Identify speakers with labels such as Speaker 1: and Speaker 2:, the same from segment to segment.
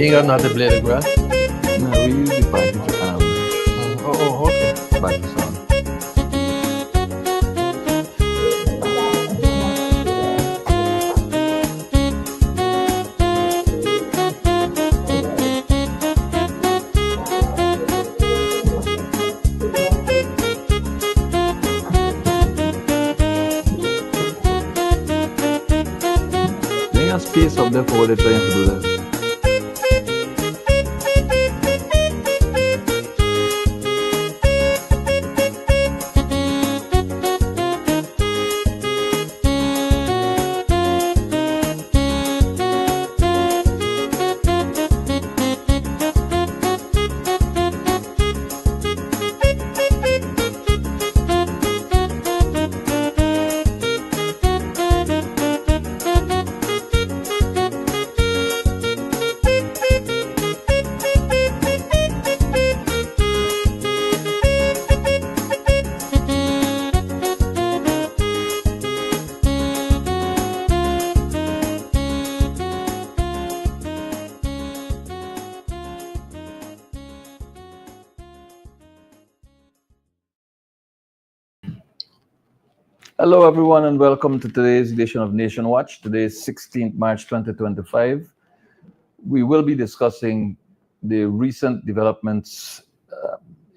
Speaker 1: You got not to blade of grass?
Speaker 2: No, we use the package
Speaker 1: Okay.
Speaker 2: battery sound. They have space up there for what they're trying to do there. Hello, everyone, and welcome to today's edition of Nation Watch. Today is 16th March 2025. We will be discussing the recent developments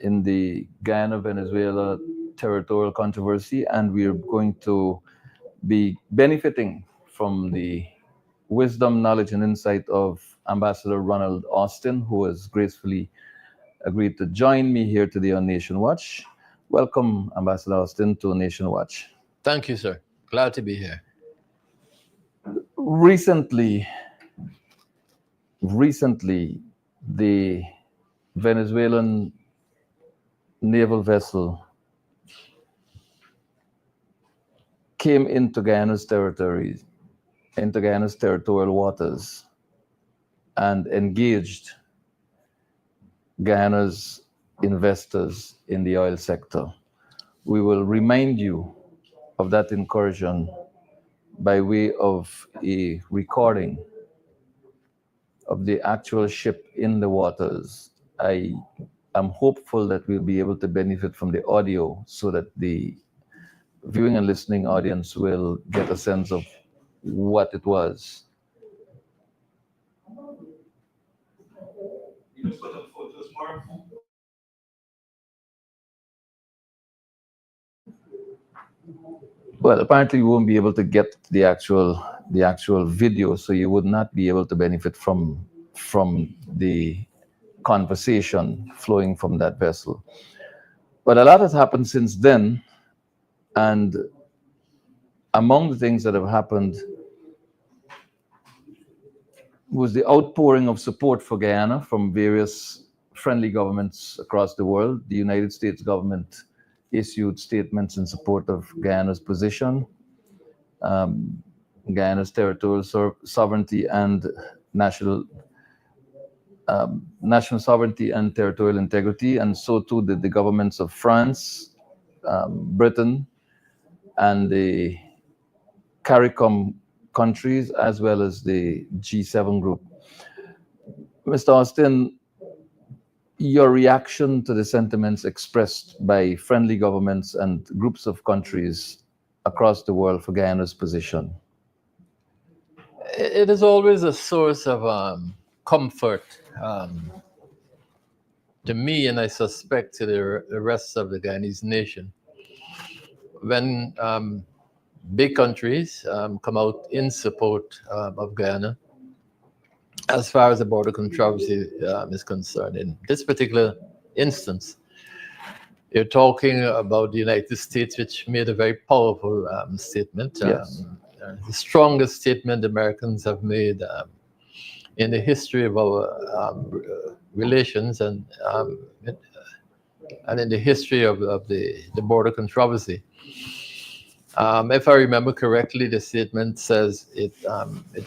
Speaker 2: in the Guyana-Venezuela territorial controversy, and we are going to be benefiting from the wisdom, knowledge, and insight of Ambassador Ronald Austin, who has gracefully agreed to join me here today on Nation Watch. Welcome, Ambassador Austin, to Nation Watch.
Speaker 1: Thank you, sir. Glad to be here.
Speaker 2: Recently, the Venezuelan naval vessel came into Guyana's territories, into Guyana's territorial waters, and engaged Guyana's investors in the oil sector. We will remind you of that incursion by way of a recording of the actual ship in the waters. I am hopeful that we'll be able to benefit from the audio so that the viewing and listening audience will get a sense of what it was.
Speaker 3: You put up photos more.
Speaker 2: Well, apparently you won't be able to get the actual video, so you would not be able to benefit from the conversation flowing from that vessel. But a lot has happened since then, and among the things that have happened was the outpouring of support for Guyana from various friendly governments across the world. The United States government issued statements in support of Guyana's position, Guyana's territorial sovereignty and national sovereignty and territorial integrity, and so too did the governments of France, Britain, and the CARICOM countries, as well as the G7 group. Mr. Austin, your reaction to the sentiments expressed by friendly governments and groups of countries across the world for Guyana's position?
Speaker 1: It is always a source of comfort to me, and I suspect to the rest of the Guyanese nation, when big countries come out in support of Guyana as far as the border controversy is concerned. In this particular instance, you're talking about the United States, which made a very powerful statement.
Speaker 2: Yes.
Speaker 1: The strongest statement the Americans have made in the history of our relations and in the history of the border controversy. If I remember correctly, the statement says it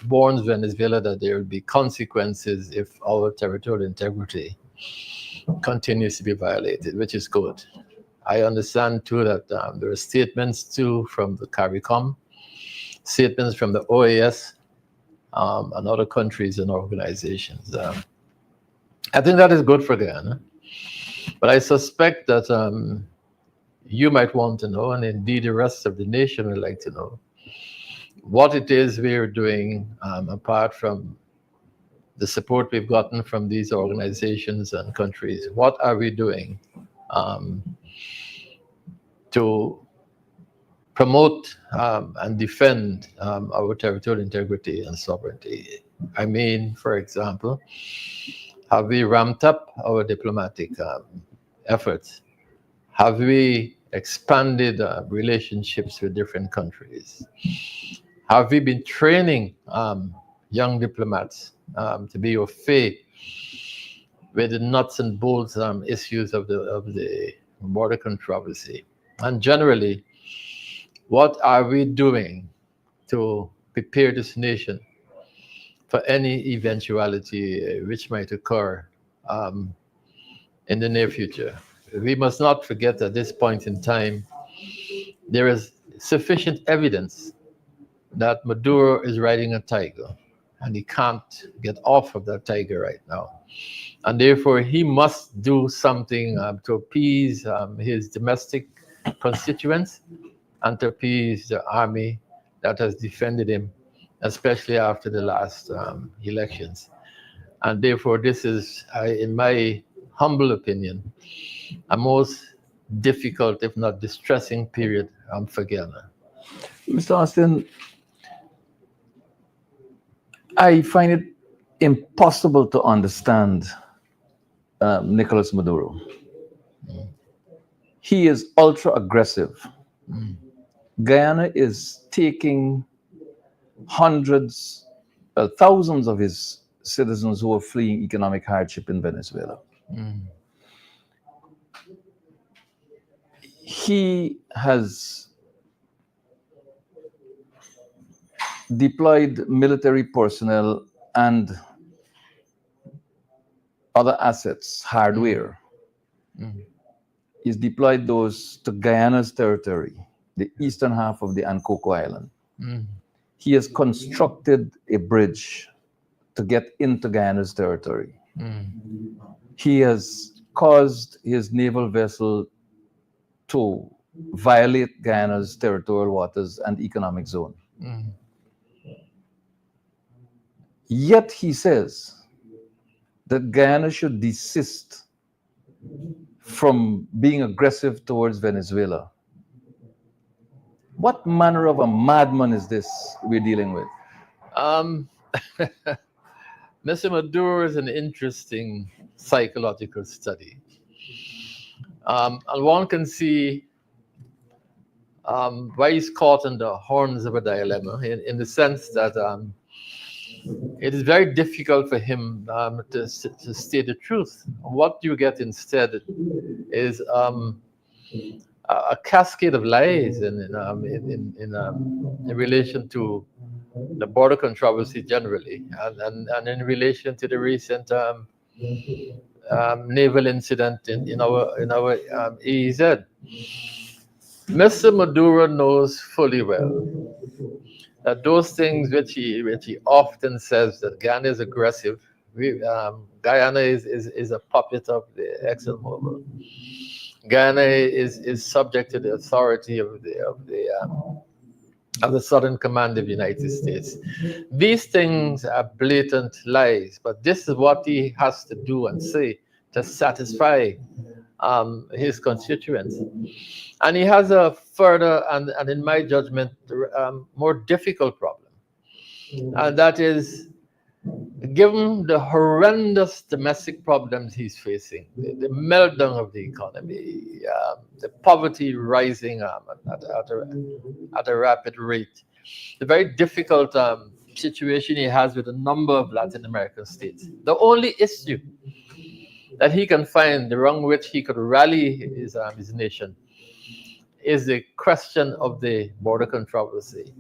Speaker 1: warns Venezuela that there will be consequences if our territorial integrity continues to be violated, which is good. I understand too that there are statements too from the CARICOM, statements from the OAS, and other countries and organizations. I think that is good for Guyana, but I suspect that you might want to know, and indeed the rest of the nation would like to know, what it is we're doing apart from the support we've gotten from these organizations and countries. What are we doing um, to promote and defend our territorial integrity and sovereignty? I mean, for example, have we ramped up our diplomatic efforts? Have we expanded relationships with different countries? Have we been training young diplomats to be au fait with the nuts and bolts issues of the border controversy? And generally, what are we doing to prepare this nation for any eventuality which might occur um, in the near future? We must not forget at this point in time, there is sufficient evidence that Maduro is riding a tiger and he can't get off of that tiger right now. And therefore, he must do something to appease his domestic constituents and to appease the army that has defended him, especially after the last elections. And therefore, this is, in my humble opinion, a most difficult, if not distressing period for Ghana.
Speaker 2: Mr. Austin, I find it impossible to understand Nicolas Maduro. He is ultra aggressive. Guyana is taking hundreds, thousands of his citizens who are fleeing economic hardship in Venezuela. He has deployed military personnel and other assets, hardware. He's deployed those to Guyana's territory, the eastern half of the Ankoko Island. He has constructed a bridge to get into Guyana's territory. He has caused his naval vessel to violate Guyana's territorial waters and economic zone. Yet he says that Guyana should desist from being aggressive towards Venezuela. What manner of a madman is this we're dealing with?
Speaker 1: Mr. Maduro is an interesting psychological study. And one can see why he's caught in the horns of a dilemma in the sense that it is very difficult for him to state the truth. What you get instead is a cascade of lies in relation to the border controversy generally, and in relation to the recent naval incident in our EEZ. Mr. Maduro knows fully well that those things which he often says, that Guyana is aggressive, Guyana is a puppet of the ExxonMobil. Guyana is subject to the authority of the Southern Command of the United States. These things are blatant lies, but this is what he has to do and say to satisfy his constituents. And he has a further and in my judgment, more difficult problem. And that is, given the horrendous domestic problems he's facing, the meltdown of the economy, the poverty rising at a rapid rate, the very difficult situation he has with a number of Latin American states, the only issue that he can find around which he could rally his nation is the question of the border controversy,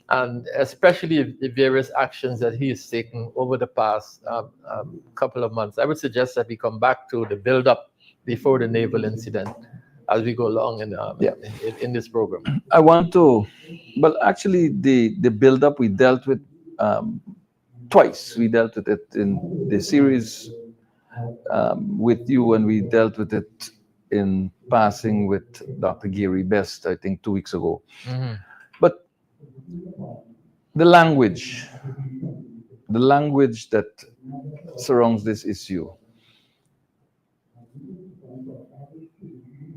Speaker 1: and especially the various actions that he has taken over the past couple of months. I would suggest that we come back to the build-up before the naval incident as we go along in this program.
Speaker 2: I want to, well, actually, the build-up we dealt with twice. We dealt with it in the series with you when we dealt with it in passing with Dr. Gary Best, I think 2 weeks ago. But the language that surrounds this issue.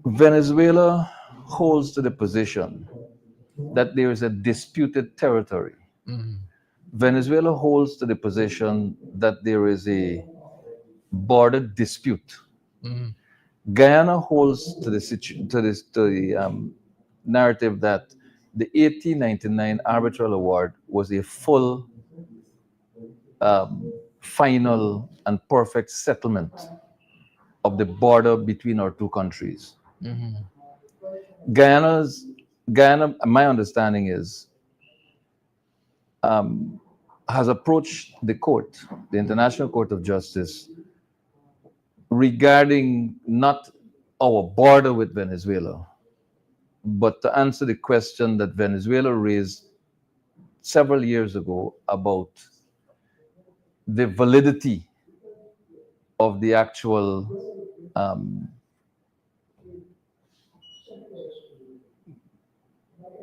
Speaker 2: Venezuela holds to the position that there is a disputed territory. Venezuela holds to the position that there is a border dispute. Guyana holds to the narrative that the 1899 arbitral award was a full, final, and perfect settlement of the border between our two countries. Guyana, my understanding is, has approached the court, the International Court of Justice, regarding not our border with Venezuela, but to answer the question that Venezuela raised several years ago about the validity of the actual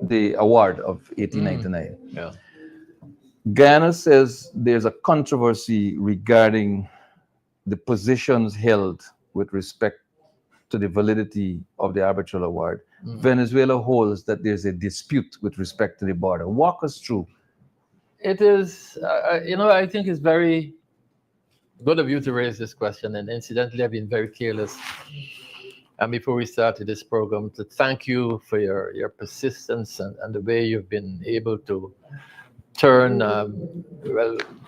Speaker 2: the award of 1899.
Speaker 1: Yeah.
Speaker 2: Guyana says there's a controversy regarding the positions held with respect to the validity of the arbitral award. Venezuela holds that there's a dispute with respect to the border. Walk us through.
Speaker 1: It is, I think it's very good of you to raise this question. And incidentally, I've been very careless. And before we started this program, to thank you for your persistence and the way you've been able to turn,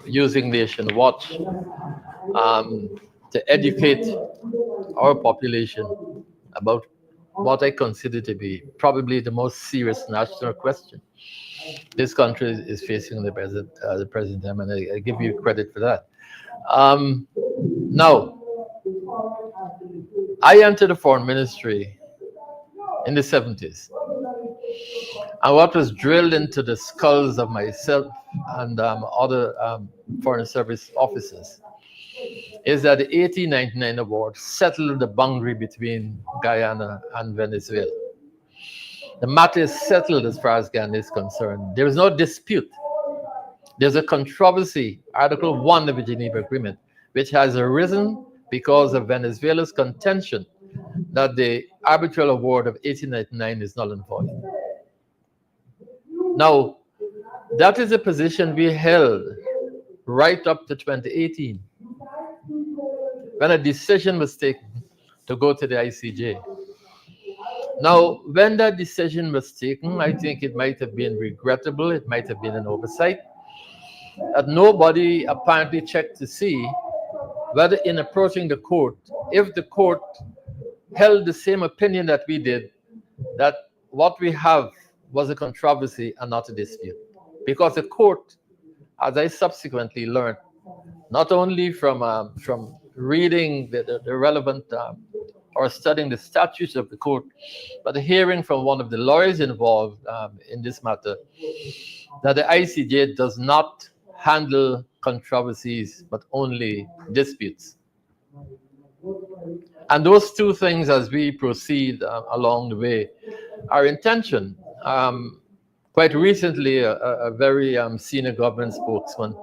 Speaker 1: using Nation Watch to educate our population about what I consider to be probably the most serious national question this country is facing in the present time, and I give you credit for that. Now, I entered the foreign ministry in the 70s, and what was drilled into the skulls of myself and other foreign service officers is that the 1899 award settled the boundary between Guyana and Venezuela. The matter is settled as far as Guyana is concerned. There is no dispute. There's a controversy, Article 1 of the Geneva Agreement, which has arisen because of Venezuela's contention that the arbitral award of 1899 is null and void. Now, that is a position we held right up to 2018, when a decision was taken to go to the ICJ. Now, when that decision was taken, I think it might have been regrettable, it might have been an oversight, that nobody apparently checked to see whether in approaching the court, if the court held the same opinion that we did, that what we have was a controversy and not a dispute. Because the court, as I subsequently learned, not only from reading the relevant or studying the statutes of the court, but hearing from one of the lawyers involved in this matter, that the ICJ does not handle controversies, but only disputes. And those two things, as we proceed along the way, our intention. Quite recently, a very senior government spokesman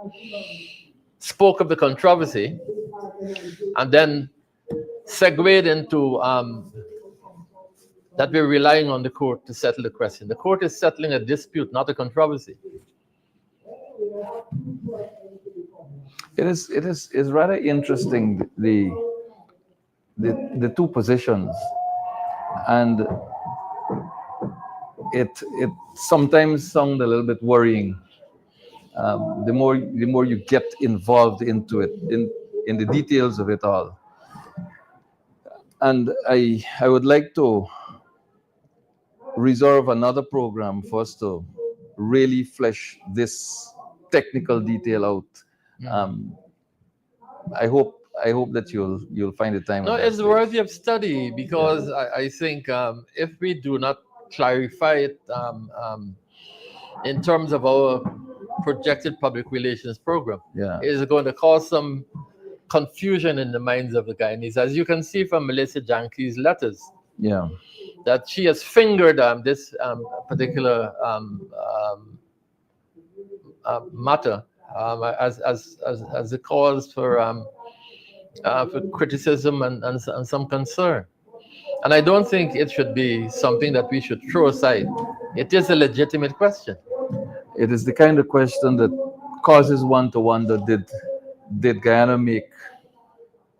Speaker 1: spoke of the controversy and then segued into that we're relying on the court to settle the question. The court is settling a dispute, not a controversy.
Speaker 2: It is rather interesting, the two positions, and it sometimes sounds a little bit worrying. The more you get involved into it, in the details of it all. And I would like to reserve another program for us to really flesh this technical detail out. I hope that you'll find the time.
Speaker 1: No, it's worthy of study, because I think if we do not clarify it in terms of our projected public relations program, it is going to cause some confusion in the minds of the Guyanese, as you can see from Melissa Janke's letters,
Speaker 2: Yeah.
Speaker 1: that she has fingered this particular matter as a cause for criticism and some concern. And I don't think it should be something that we should throw aside. It is a legitimate question.
Speaker 2: It is the kind of question that causes one to wonder, did Guyana make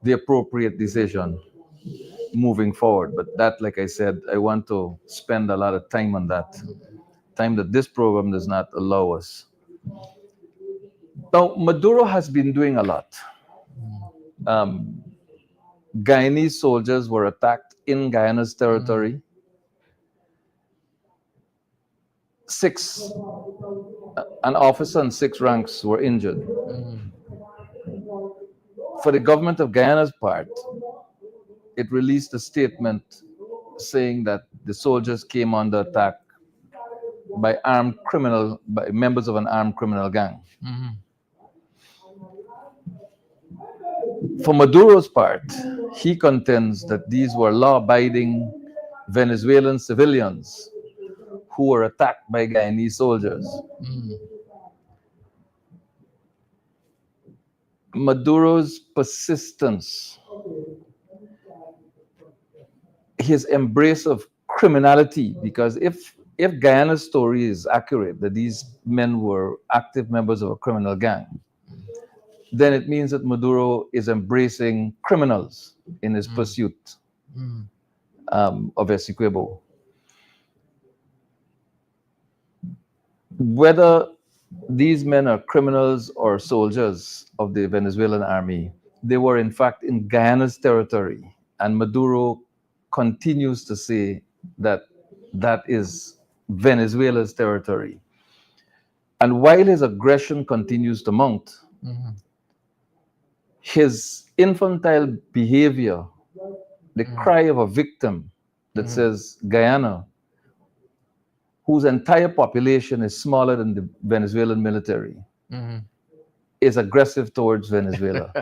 Speaker 2: the appropriate decision moving forward? But that, like I said, I want to spend a lot of time on that, time that this program does not allow us. Now, Maduro has been doing a lot. Guyanese soldiers were attacked in Guyana's territory. An officer and 6 ranks were injured. For the government of Guyana's part, it released a statement saying that the soldiers came under attack by members of an armed criminal gang. For Maduro's part, he contends that these were law-abiding Venezuelan civilians who were attacked by Guyanese soldiers. Maduro's persistence, his embrace of criminality, because if Guyana's story is accurate, that these men were active members of a criminal gang, then it means that Maduro is embracing criminals in his pursuit of Essequibo. Whether these men are criminals or soldiers of the Venezuelan army, they were in fact in Guyana's territory, and Maduro continues to say that that is Venezuela's territory. And while his aggression continues to mount, his infantile behavior, the cry of a victim that says Guyana, whose entire population is smaller than the Venezuelan military, is aggressive towards Venezuela.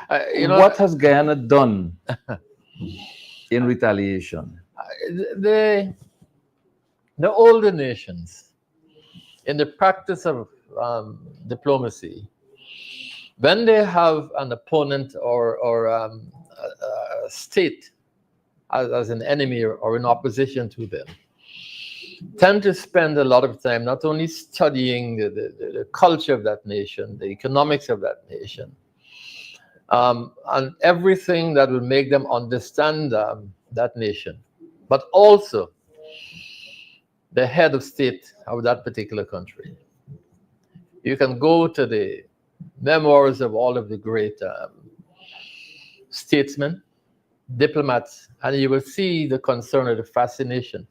Speaker 2: What has Guyana done in retaliation?
Speaker 1: The older nations, in the practice of diplomacy, when they have an opponent or a state as an enemy or in opposition to them, tend to spend a lot of time not only studying the culture of that nation, the economics of that nation, and everything that will make them understand that nation, but also the head of state of that particular country. You can go to the memoirs of all of the great statesmen, diplomats, and you will see the concern or the fascination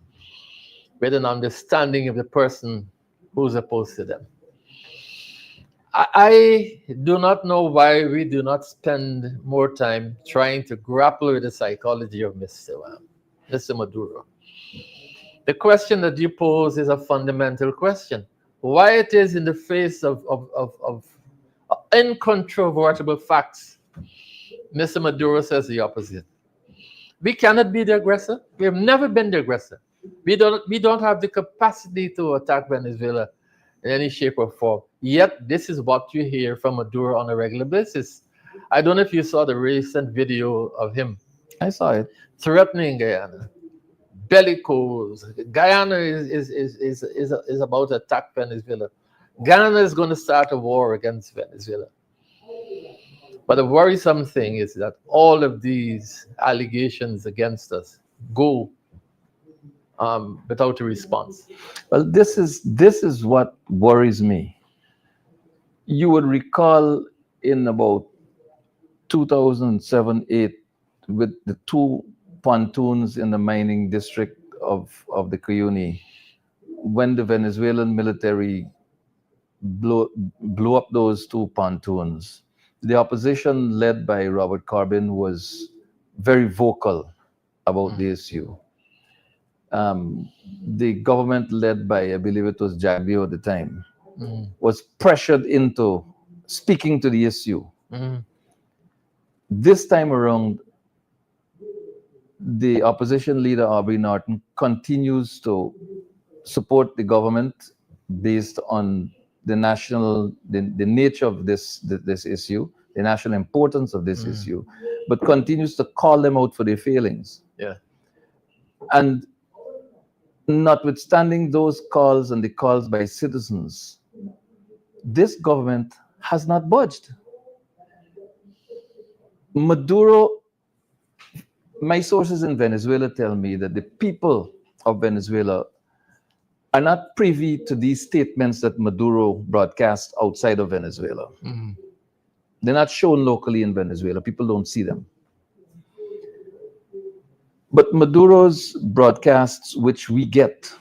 Speaker 1: with an understanding of the person who's opposed to them. I do not know why we do not spend more time trying to grapple with the psychology of Mr. Maduro. The question that you pose is a fundamental question. Why it is in the face of incontrovertible facts, Mr. Maduro says the opposite. We cannot be the aggressor. We have never been the aggressor. We don't have the capacity to attack Venezuela in any shape or form. Yet this is what you hear from Maduro on a regular basis. I don't know if you saw the recent video of him.
Speaker 2: I saw it.
Speaker 1: Threatening Guyana. Bellicose. Guyana is about to attack Venezuela. Guyana is going to start a war against Venezuela. But the worrisome thing is that all of these allegations against us go without a response.
Speaker 2: Well, this is what worries me. You would recall in about 2007-8, with the 2 pontoons in the mining district of the Cuyuni, when the Venezuelan military blew up those 2 pontoons, the opposition led by Robert Corbyn was very vocal about the issue. The government led by, I believe it was Jagbio at the time, was pressured into speaking to the issue. This time around, the opposition leader, Aubrey Norton, continues to support the government based on the nature of this issue, the national importance of this issue, but continues to call them out for their failings.
Speaker 1: Yeah.
Speaker 2: And notwithstanding those calls and the calls by citizens, this government has not budged. Maduro, my sources in Venezuela tell me that the people of Venezuela are not privy to these statements that Maduro broadcasts outside of Venezuela. They're not shown locally in Venezuela. People don't see them. But Maduro's broadcasts, which we get,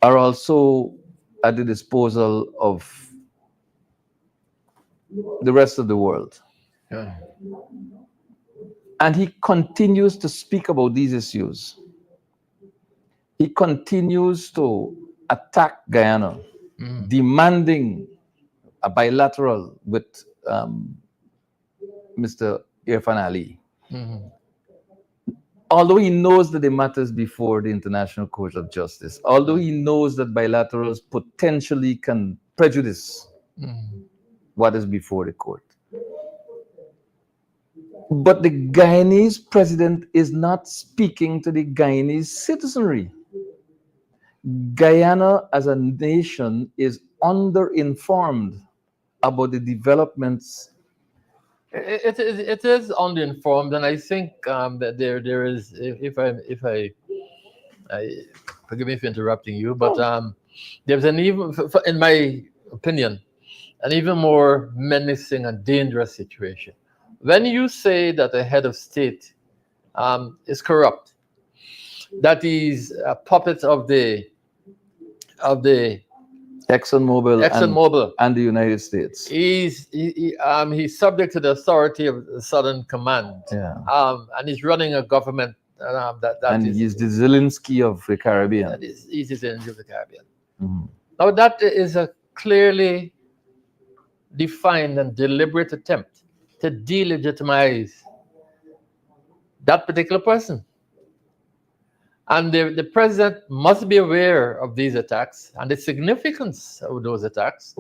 Speaker 2: are also at the disposal of the rest of the world.
Speaker 1: Yeah.
Speaker 2: And he continues to speak about these issues. He continues to attack Guyana, demanding a bilateral with Mr. Irfan Ali. Although he knows that the matters before the International Court of Justice, although he knows that bilaterals potentially can prejudice what is before the court. But the Guyanese president is not speaking to the Guyanese citizenry. Guyana as a nation is underinformed about the developments.
Speaker 1: It is underinformed, and I think that there is, if I forgive me for interrupting you, but there's an even, in my opinion, an even more menacing and dangerous situation. When you say that a head of state is corrupt, that he's a puppet of the
Speaker 2: ExxonMobil and the United States.
Speaker 1: He's subject to the authority of the Southern Command.
Speaker 2: Yeah.
Speaker 1: And he's running a government
Speaker 2: and he's the Zelensky of the Caribbean.
Speaker 1: He's the Zelensky of the Caribbean. Now that is a clearly defined and deliberate attempt to delegitimize that particular person. And the president must be aware of these attacks and the significance of those attacks.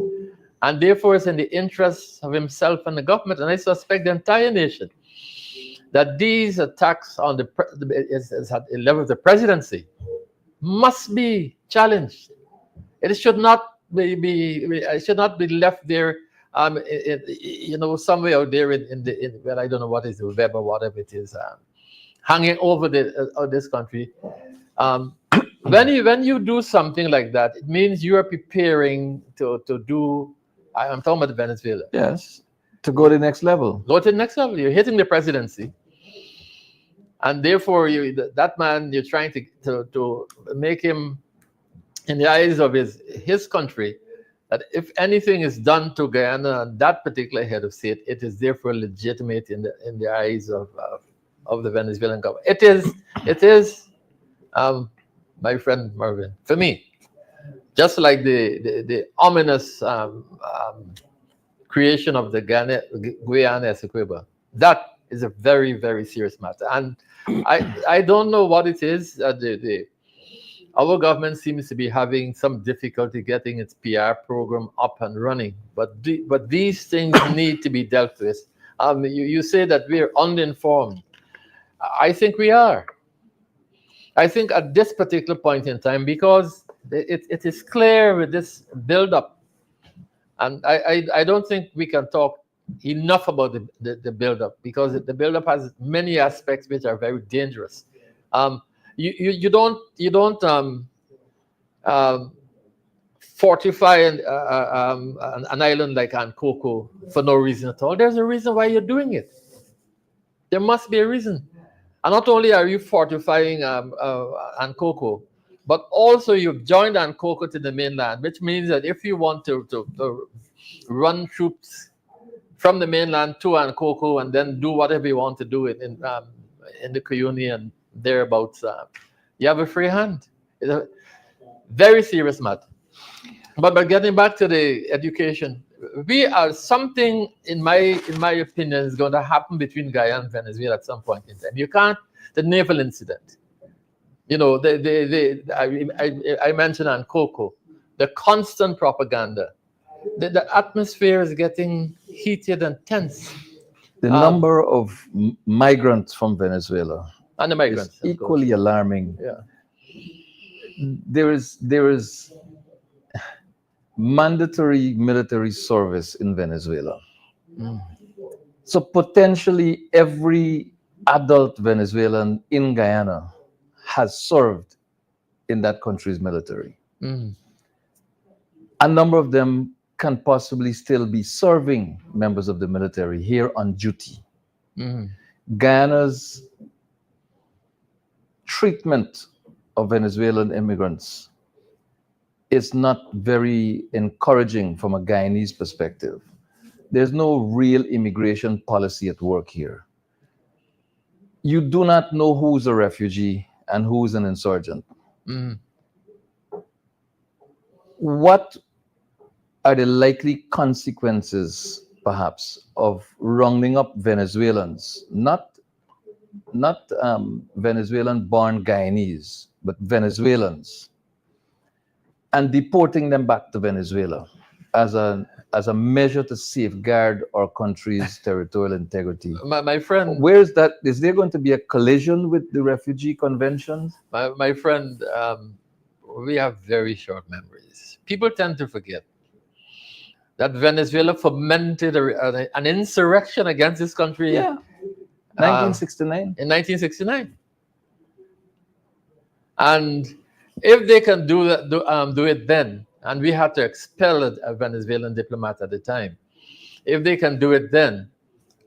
Speaker 1: And therefore, it's in the interests of himself and the government, and I suspect the entire nation, that these attacks on at the level of the presidency must be challenged. It should not be left there, somewhere out there well, I don't know what is the web or whatever it is, hanging over this country. When you do something like that, it means you are preparing to do. I'm talking about Venezuela.
Speaker 2: Yes, to go to the next level.
Speaker 1: Go to the next level. You're hitting the presidency, and therefore that man, you're trying to make him, in the eyes of his country, that if anything is done to Guyana and that particular head of state, it is therefore legitimate in the eyes of the Venezuelan government. It is, my friend Mervyn, for me, just like the ominous creation of the Guyana Essequibo. That is a very, very serious matter. And I don't know what it is. Our government seems to be having some difficulty getting its PR program up and running. But these things need to be dealt with. You say that we're uninformed. I think we are. I think at this particular point in time, because it is clear with this buildup, and I don't think we can talk enough about the buildup, because the buildup has many aspects which are very dangerous. You don't fortify an island like Ankoko for no reason at all. There's a reason why you're doing it. There must be a reason. And not only are you fortifying Ankoko, but also you've joined Ankoko to the mainland, which means that if you want to run troops from the mainland to Ankoko and then do whatever you want to do in the Cuyuni and thereabouts, you have a free hand. It's a very serious matter. But getting back to the education, we are something in my opinion is going to happen between Guyana and Venezuela at some point in time. You can't the naval incident. You know, I mentioned on Coco, the constant propaganda. The atmosphere is getting heated and tense.
Speaker 2: The number of migrants from Venezuela
Speaker 1: And the migrants,
Speaker 2: is equally alarming.
Speaker 1: Yeah.
Speaker 2: There is mandatory military service in Venezuela. So potentially every adult Venezuelan in Guyana has served in that country's military. A number of them can possibly still be serving members of the military here on duty. Guyana's treatment of Venezuelan immigrants is not very encouraging from a Guyanese perspective. There's no real immigration policy at work here. You do not know who's a refugee and who's an insurgent. What are the likely consequences, perhaps, of rounding up Venezuelans, not Venezuelan-born Guyanese, but Venezuelans, and deporting them back to Venezuela as a measure to safeguard our country's territorial integrity?
Speaker 1: My friend,
Speaker 2: where is that? Is there going to be a collision with the refugee conventions?
Speaker 1: My friend, we have very short memories. People tend to forget that Venezuela fomented an insurrection against this country.
Speaker 2: Yeah, 1969.
Speaker 1: In 1969. And if they can do that, do it then, and we had to expel a Venezuelan diplomat at the time. If they can do it then,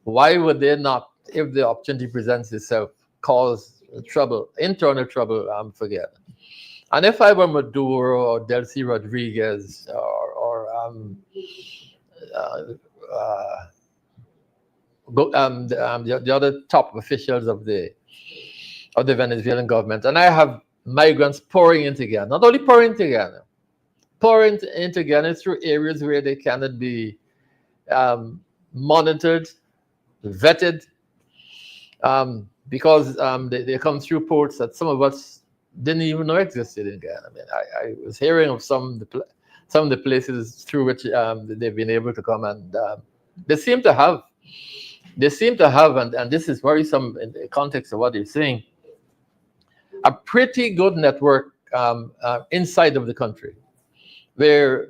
Speaker 1: why would they not, if the opportunity presents itself, cause trouble, internal trouble, forget. And if I were Maduro or Delcy Rodriguez or the other top officials of the Venezuelan government, and I have migrants pouring into Ghana, not only pouring into Ghana, pouring into Ghana through areas where they cannot be monitored, vetted, because they come through ports that some of us didn't even know existed in Ghana. I mean, I was hearing of some of the places through which they've been able to come, and they seem to have, and this is worrisome in the context of what you're saying, a pretty good network inside of the country, where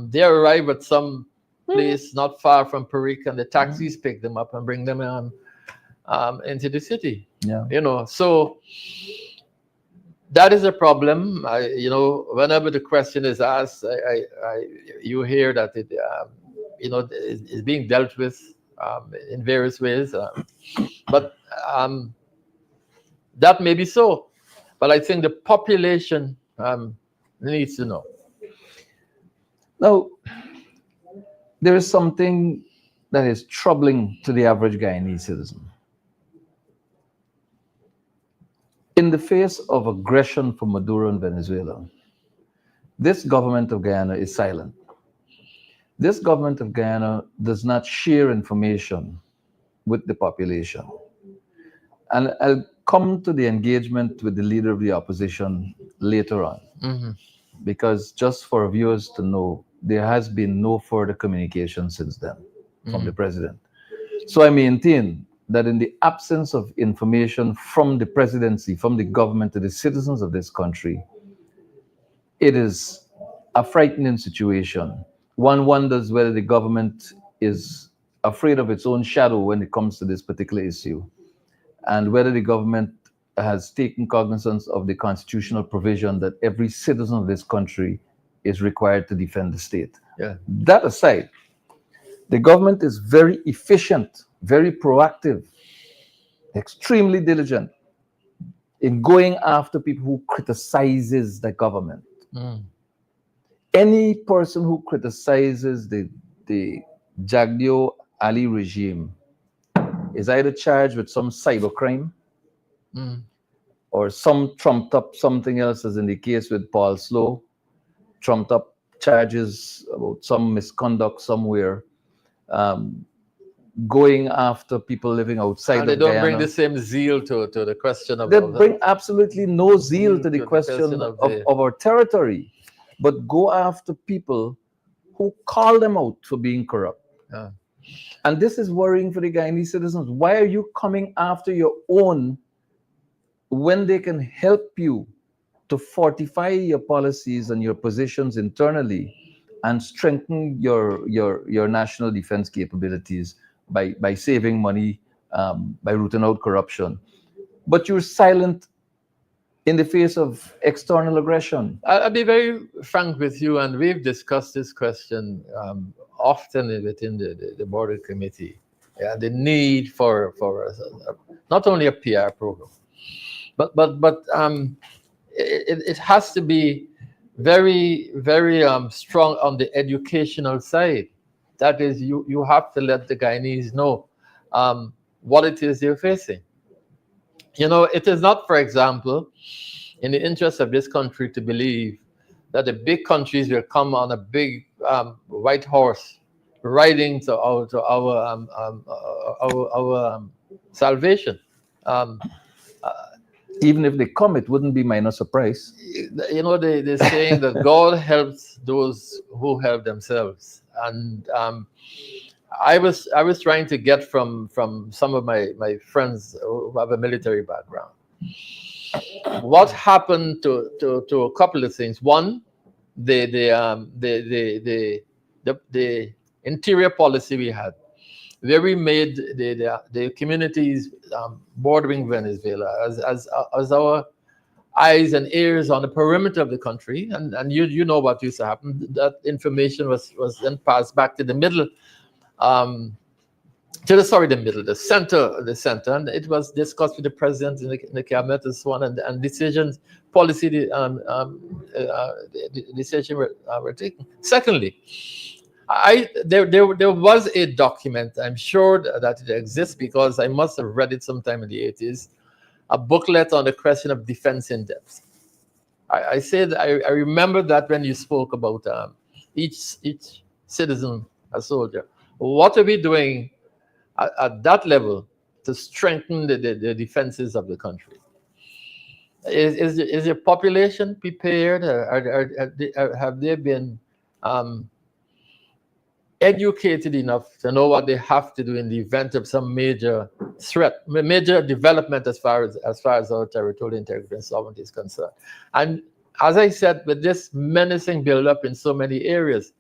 Speaker 1: they arrive at some place not far from Perique, and the taxis pick them up and bring them into the city.
Speaker 2: Yeah.
Speaker 1: You know, so that is a problem. Whenever the question is asked, you hear that it, is being dealt with in various ways. But that may be so. But I think the population needs to know.
Speaker 2: Now, there is something that is troubling to the average Guyanese citizen. In the face of aggression from Maduro in Venezuela, this government of Guyana is silent. This government of Guyana does not share information with the population. And I'll come to the engagement with the leader of the opposition later on, because just for viewers to know, there has been no further communication since then from the president. So I maintain that in the absence of information from the presidency, from the government to the citizens of this country, it is a frightening situation. One wonders whether the government is afraid of its own shadow when it comes to this particular issue, and whether the government has taken cognizance of the constitutional provision that every citizen of this country is required to defend the state.
Speaker 1: Yeah.
Speaker 2: That aside, the government is very efficient, very proactive, extremely diligent in going after people who criticizes the government. Any person who criticizes the Jagdio Ali regime is either charged with some cybercrime or some trumped up something else, as in the case with Paul Slow, trumped up charges about some misconduct somewhere, going after people living outside
Speaker 1: And they
Speaker 2: of
Speaker 1: don't bring
Speaker 2: Guyana.
Speaker 1: the same zeal to the question
Speaker 2: They
Speaker 1: of
Speaker 2: bring absolutely no zeal to the
Speaker 1: to the
Speaker 2: question
Speaker 1: question of
Speaker 2: of our territory, but go after people who call them out for being corrupt.
Speaker 1: Yeah.
Speaker 2: And this is worrying for the Guyanese citizens. Why are you coming after your own when they can help you to fortify your policies and your positions internally and strengthen your national defense capabilities by saving money, by rooting out corruption? But you're silent in the face of external aggression.
Speaker 1: I'll be very frank with you, and we've discussed this question often within the border committee. Yeah, the need for not only a PR program, but it has to be very strong on the educational side. That is, you have to let the Guyanese know what it is they're facing. You know, it is not, for example, in the interest of this country to believe that the big countries will come on a big white horse riding to our salvation. Um,
Speaker 2: Even if they come, it wouldn't be minor surprise.
Speaker 1: you know, they're saying that God helps those who help themselves. And I was trying to get from some of my friends who have a military background. What happened to a couple of things? One, the interior policy we had, where we made the communities bordering Venezuela as our eyes and ears on the perimeter of the country, and you know what used to happen. That information was then passed back to the middle, the center, and it was discussed with the president in the cabinet and so on, and decisions, policy, the decision were taken. Secondly, there was a document. I'm sure that it exists because I must have read it sometime in the 80s. A booklet on the question of defense in depth. I said I remember that when you spoke about each citizen a soldier. What are we doing at that level to strengthen the defenses of the country? Is your population prepared? Have they been educated enough to know what they have to do in the event of some major threat, major development as far as our territorial integrity and sovereignty is concerned? And as I said, with this menacing buildup in so many areas,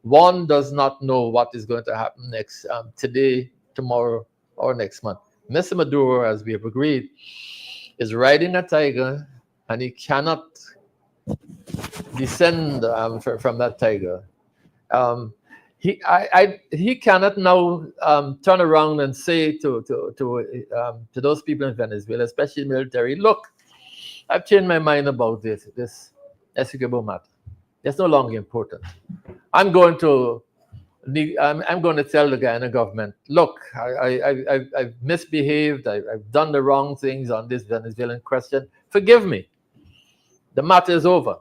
Speaker 1: one does not know what is going to happen next, today, tomorrow, or next month. Mr. Maduro, as we have agreed, is riding a tiger, and he cannot descend from that tiger. He cannot now turn around and say to those people in Venezuela, especially military, look, I've changed my mind about this Essequibo matter. It's no longer important. I'm going to tell the Guyana government, look, I've misbehaved. I've done the wrong things on this Venezuelan question. Forgive me. The matter is over.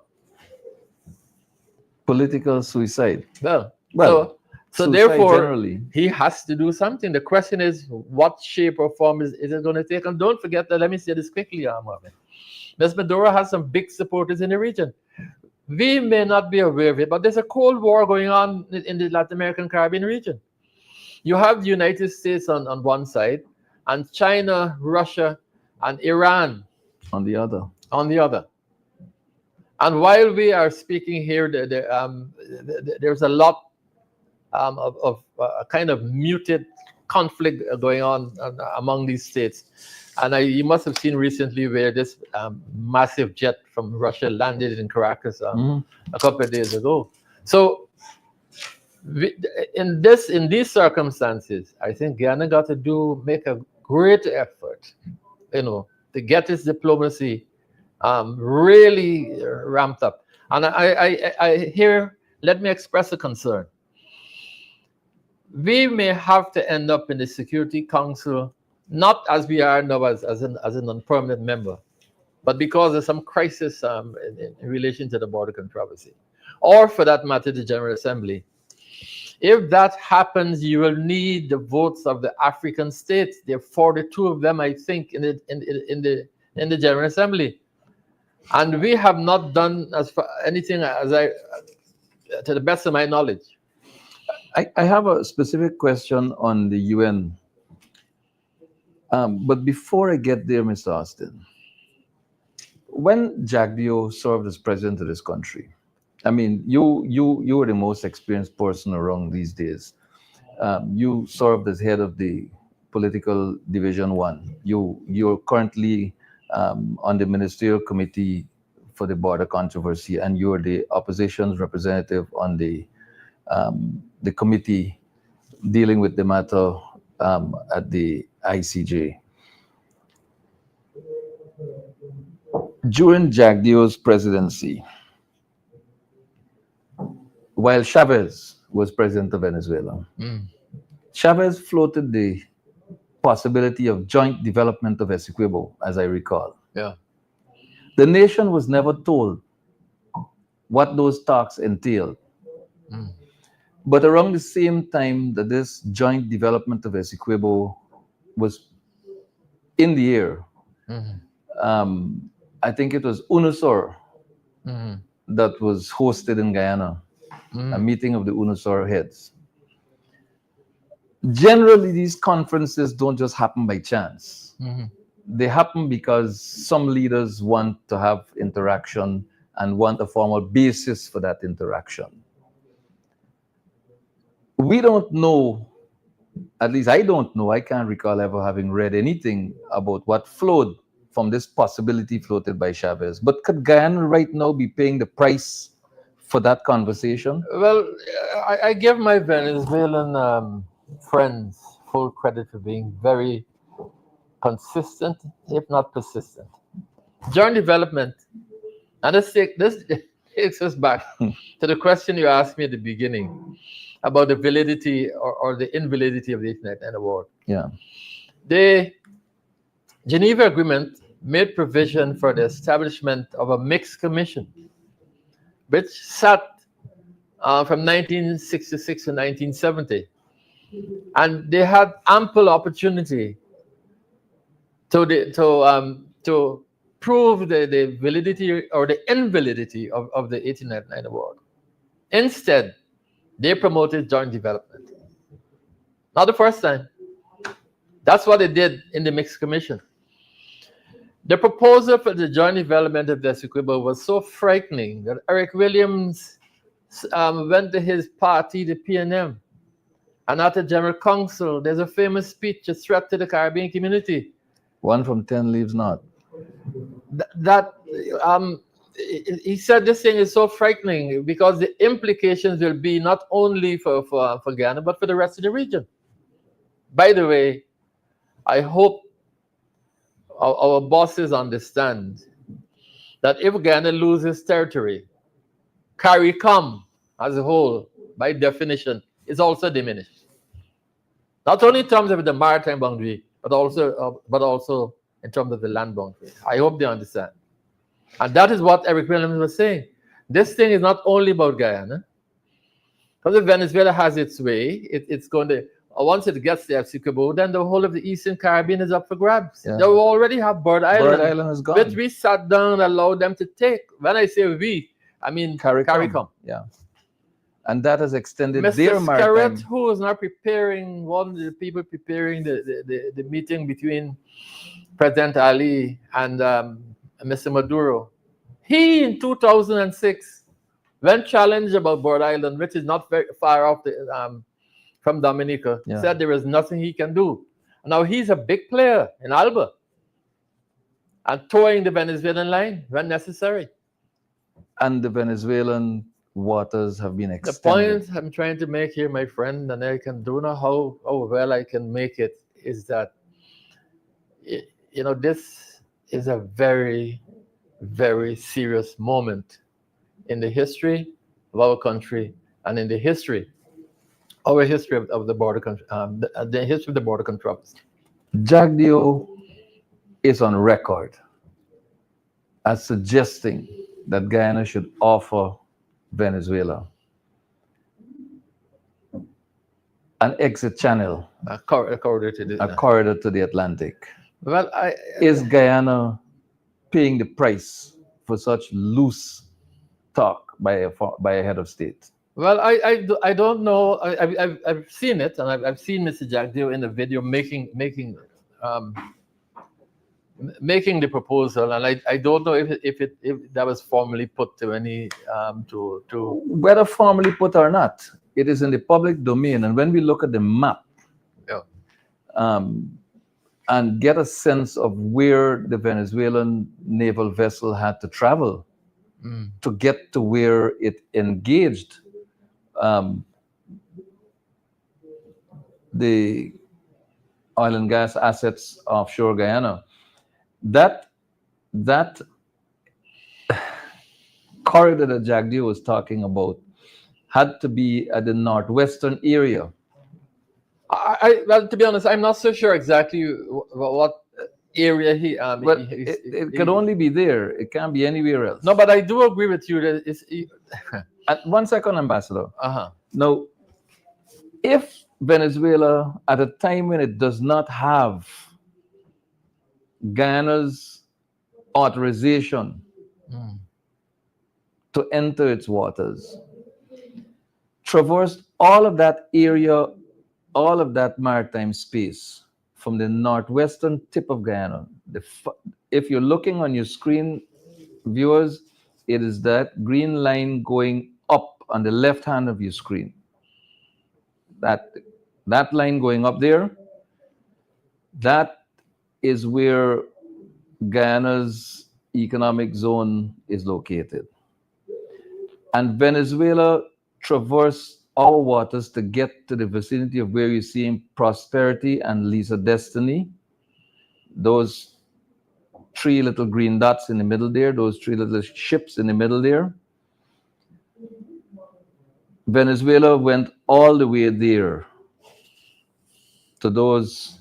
Speaker 2: Political suicide.
Speaker 1: So therefore,
Speaker 2: generally,
Speaker 1: he has to do something. The question is, what shape or form is it going to take? And don't forget that, let me say this quickly, Marvin. Ms. Maduro has some big supporters in the region. We may not be aware of it, but there's a Cold War going on in the Latin American Caribbean region. You have the United States on one side, and China, Russia, and Iran
Speaker 2: on the other.
Speaker 1: And while we are speaking here, there's a lot of a kind of muted conflict going on among these states. And you must have seen recently where this massive jet from Russia landed in Caracas a couple of days ago. So in these circumstances, I think Guyana got to make a great effort, to get its diplomacy really ramped up. And I here, let me express a concern. We may have to end up in the Security Council, not as we are now as a non-permanent member, but because of some crisis in relation to the border controversy. or for that matter, the General Assembly. If that happens, you will need the votes of the African states. There are 42 of them, I think, in the General Assembly, and we have not done as far anything to the best of my knowledge.
Speaker 2: I have a specific question on the UN. But before I get there, Mr. Austin, when Jagdeo served as president of this country, I mean, you were the most experienced person around these days. You served as head of the political division 1. You're currently on the ministerial committee for the border controversy, and you're the opposition's representative on the committee dealing with the matter at the ICJ. During Jagdeo's presidency, while Chavez was president of Venezuela, Chavez floated the possibility of joint development of Essequibo, as I recall.
Speaker 1: Yeah.
Speaker 2: The nation was never told what those talks entailed. But around the same time that this joint development of Essequibo was in the air, I think it was UNUSOR that was hosted in Guyana, a meeting of the UNUSOR heads. Generally, these conferences don't just happen by chance. They happen because some leaders want to have interaction and want a formal basis for that interaction. We don't know, at least I don't know, I can't recall ever having read anything about what flowed from this possibility floated by Chavez. But could Guyana right now be paying the price for that conversation?
Speaker 1: Well, I give my Venezuelan friends full credit for being very consistent, if not persistent. Joint development, and this takes us back to the question you asked me at the beginning about the validity or the invalidity of the 1899 award.
Speaker 2: Yeah.
Speaker 1: The Geneva Agreement made provision for the establishment of a mixed commission, which sat from 1966 to 1970. And they had ample opportunity to prove the validity or the invalidity of the 1899 award. Instead, they promoted joint development. Not the first time. That's what they did in the mixed commission. The proposal for the joint development of the Essequibo was so frightening that Eric Williams went to his party, the PNM, and at the General Council, there's a famous speech, a threat to the Caribbean community.
Speaker 2: One from 10 leaves not.
Speaker 1: He said this thing is so frightening because the implications will be not only for Guyana, but for the rest of the region. By the way, I hope our bosses understand that if Guyana loses territory, CARICOM as a whole, by definition, is also diminished. Not only in terms of the maritime boundary, but also in terms of the land boundary. I hope they understand. And that is what Eric Williams was saying. This thing is not only about Guyana. Because if Venezuela has its way, it's going to, once it gets the Essequibo, then the whole of the Eastern Caribbean is up for grabs.
Speaker 2: Yeah.
Speaker 1: They will already have Bird Island.
Speaker 2: Bird Island is gone.
Speaker 1: Which we sat down and allowed them to take. When I say we, I mean CARICOM.
Speaker 2: Yeah. And that has extended
Speaker 1: Mr.
Speaker 2: their maritime.
Speaker 1: Scarrett, who is now preparing, one of the people preparing the meeting between President Ali and Mr. Maduro, he in 2006, when challenged about Bird Island, which is not very far off from Dominica, said there is nothing he can do. Now he's a big player in Alba and towing the Venezuelan line when necessary.
Speaker 2: And the Venezuelan waters have been extended.
Speaker 1: The point I'm trying to make here, my friend, and I don't know how well I can make it, is that this is a very, very serious moment in the history of our country and in the history of the border country, the history of the border controversy.
Speaker 2: Jagdeo is on record as suggesting that Guyana should offer Venezuela, an exit channel,
Speaker 1: A corridor to
Speaker 2: a
Speaker 1: the.
Speaker 2: corridor to the Atlantic.
Speaker 1: Well,
Speaker 2: Is Guyana paying the price for such loose talk by a head of state?
Speaker 1: well, I don't know. I've seen it, and I've seen Mr. Jagdeo in the video um, making the proposal, and I don't know if that was formally put to any to.
Speaker 2: Whether formally put or not, it is in the public domain. And when we look at the map,
Speaker 1: Yeah.
Speaker 2: And get a sense of where the Venezuelan naval vessel had to travel to get to where it engaged the oil and gas assets offshore Guyana. That corridor that Jagdeo was talking about had to be at the northwestern area.
Speaker 1: Well, to be honest, I'm not so sure exactly what area he.
Speaker 2: But it can only be there. It can't be anywhere else.
Speaker 1: No, but I do agree with you that it's.
Speaker 2: At 1 second, Ambassador.
Speaker 1: Uh-huh.
Speaker 2: Now, if Venezuela, at a time when it does not have Guyana's authorization to enter its waters, traversed all of that area, all of that maritime space from the northwestern tip of Guyana. If you're looking on your screen, viewers, it is that green line going up on the left hand of your screen. That line going up there, that is where Guyana's economic zone is located. And Venezuela traversed our waters to get to the vicinity of where you're seeing Prosperity and Lisa Destiny. Those 3 little green dots in the middle there, those 3 little ships in the middle there. Venezuela went all the way there to those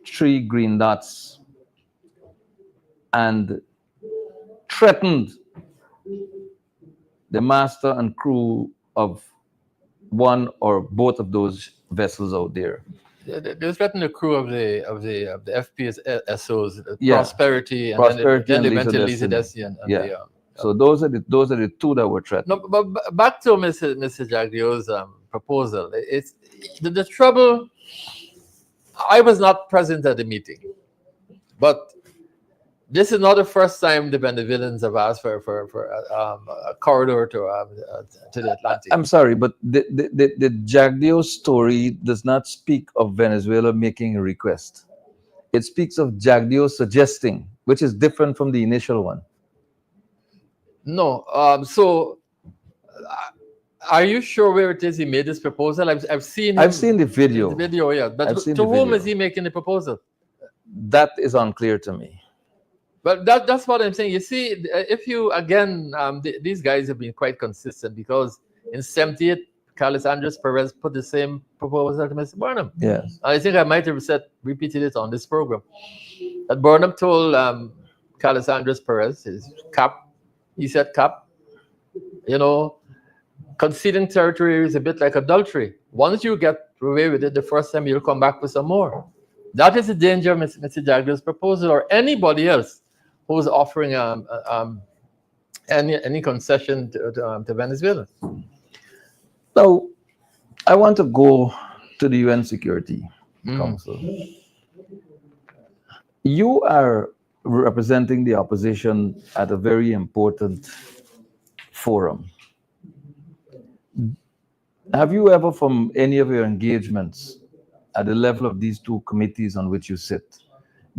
Speaker 2: 3 green dots and threatened the master and crew of one or both of those vessels out there.
Speaker 1: They threatened the crew of the FPSOs,
Speaker 2: Yeah.
Speaker 1: Prosperity, and
Speaker 2: Prosperity
Speaker 1: then they
Speaker 2: and
Speaker 1: went to
Speaker 2: Lisa
Speaker 1: Lisa Destiny. And
Speaker 2: Yeah. So those are the 2 that were threatened.
Speaker 1: No, but back to Mr. Jagdeo's proposal. It's the trouble. I was not present at the meeting, but this is not the first time the Venezuelans have asked for a corridor to the Atlantic.
Speaker 2: I'm sorry, but the Jagdeo story does not speak of Venezuela making a request. It speaks of Jagdeo suggesting, which is different from the initial one.
Speaker 1: No. So, are you sure where it is he made this proposal? I've seen.
Speaker 2: I've seen the video.
Speaker 1: The video, yeah. But
Speaker 2: I've seen
Speaker 1: to
Speaker 2: the
Speaker 1: whom
Speaker 2: video.
Speaker 1: is he making the proposal?
Speaker 2: That is unclear to me.
Speaker 1: But that's what I'm saying. You see, if you again, these guys have been quite consistent because in '78, Carlos Andres Perez put the same proposal to Mr. Burnham.
Speaker 2: Yes.
Speaker 1: I think I might have repeated it on this program. That Burnham told Carlos Andres Perez, he said, Cap, conceding territory is a bit like adultery. Once you get away with it the first time, you'll come back for some more. That is the danger of Mr. Jagdeo's proposal, or anybody else who's offering any concession to Venezuela.
Speaker 2: Now, I want to go to the UN Security Council. You are representing the opposition at a very important forum. Have you ever, from any of your engagements at the level of these 2 committees on which you sit,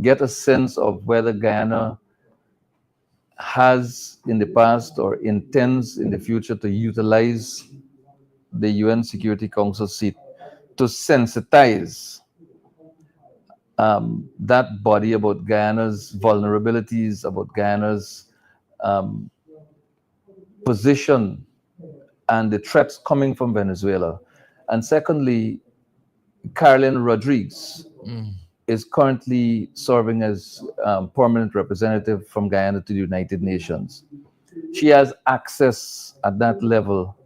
Speaker 2: get a sense of whether Guyana has in the past or intends in the future to utilize the UN Security Council seat to sensitize that body about Guyana's vulnerabilities, about Guyana's position and the threats coming from Venezuela? And secondly, Caroline Rodriguez is currently serving as permanent representative from Guyana to the United Nations. she has access at that level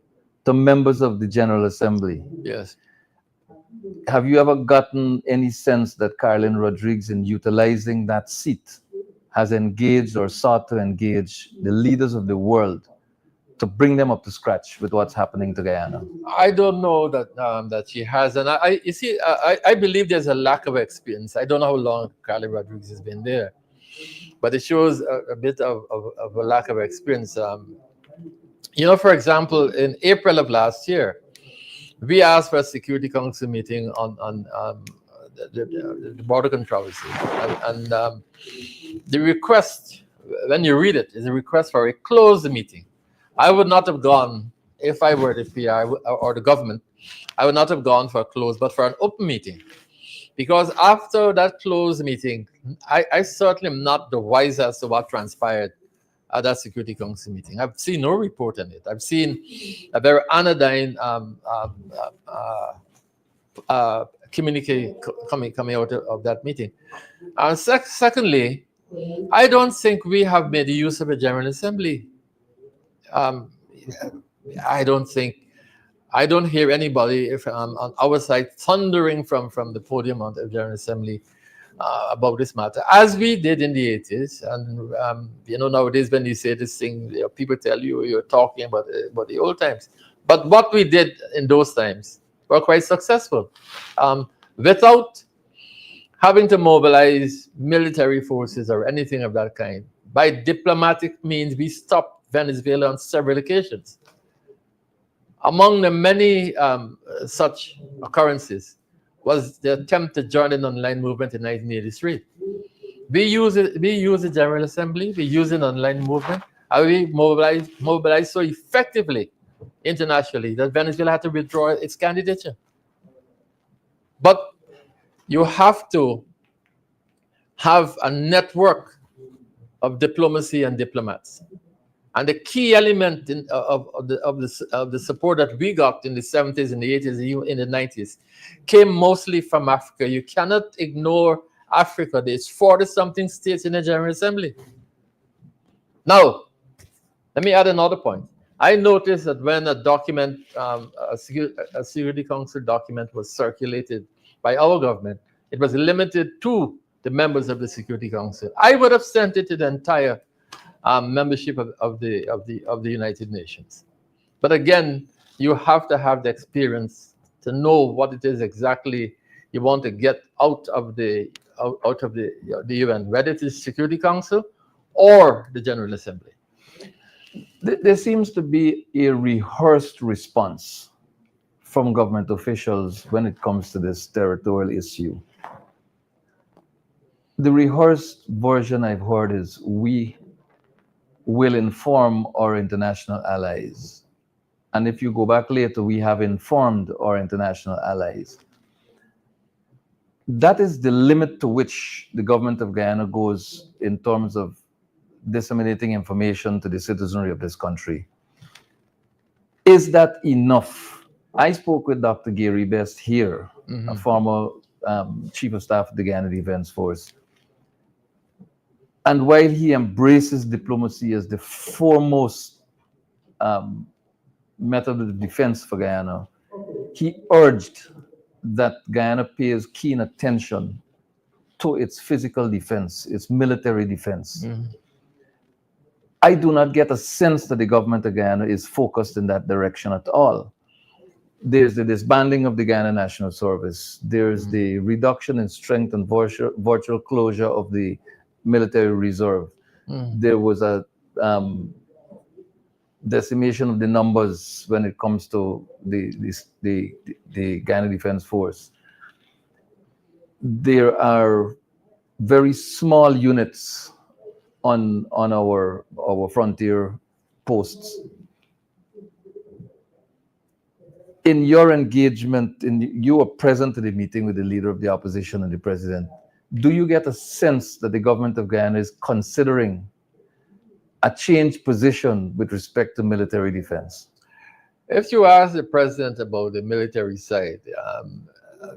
Speaker 2: to members of the General Assembly.
Speaker 1: Yes.
Speaker 2: Have you ever gotten any sense that Carolyn Rodriguez, in utilizing that seat, has engaged or sought to engage the leaders of the world to bring them up to scratch with what's happening to Guyana?
Speaker 1: I don't know that she has, and you see, I believe there's a lack of experience. I don't know how long Carly Rodriguez has been there, but it shows a bit of a lack of experience. For example, in April of last year, we asked for a Security Council meeting on the border controversy, and the request, when you read it, is a request for a closed meeting. I would not have gone, if I were the PR or the government, I would not have gone for a closed, but for an open meeting. Because after that closed meeting, I certainly am not the wiser as to what transpired at that Security Council meeting. I've seen no report on it. I've seen a very anodyne communique coming out of that meeting. Secondly, I don't think we have made use of a General Assembly. I don't hear anybody on our side thundering from the podium of the General Assembly about this matter, as we did in the 80s. And nowadays when you say this thing, people tell you you're talking about the old times. But what we did in those times were quite successful, without having to mobilize military forces or anything of that kind. By diplomatic means, we stopped Venezuela on several occasions. Among the many such occurrences was the attempt to join an online movement in 1983. We use the General Assembly, we use an online movement, and we mobilized so effectively internationally that Venezuela had to withdraw its candidature. But you have to have a network of diplomacy and diplomats. And the key element of the support that we got in the 70s, in the 80s, in the 90s, came mostly from Africa. You cannot ignore Africa. There's 40-something states in the General Assembly. Now, let me add another point. I noticed that when a document, a Security Council document was circulated by our government, it was limited to the members of the Security Council. I would have sent it to the entire membership of the United Nations. But again, you have to have the experience to know what it is exactly you want to get out of the UN, whether it is Security Council or the General Assembly.
Speaker 2: There seems to be a rehearsed response from government officials when it comes to this territorial issue. The rehearsed version I've heard is we will inform our international allies. And if you go back later, we have informed our international allies. That is the limit to which the government of Guyana goes in terms of disseminating information to the citizenry of this country. Is that enough? I spoke with Dr. Gary Best here, a former Chief of Staff of the Guyana Defense Force. And while he embraces diplomacy as the foremost method of defense for Guyana, he urged that Guyana pays keen attention to its physical defense, its military defense. I do not get a sense that the government of Guyana is focused in that direction at all. There's the disbanding of the Guyana National Service. There's the reduction in strength and virtual closure of the military reserve. There was a decimation of the numbers when it comes to the Guyana Defense Force. There are very small units on our frontier posts. In your engagement, you were present at the meeting with the leader of the opposition and the president. Do you get a sense that the government of Guyana is considering a changed position with respect to military defense?
Speaker 1: If you ask the president about the military side,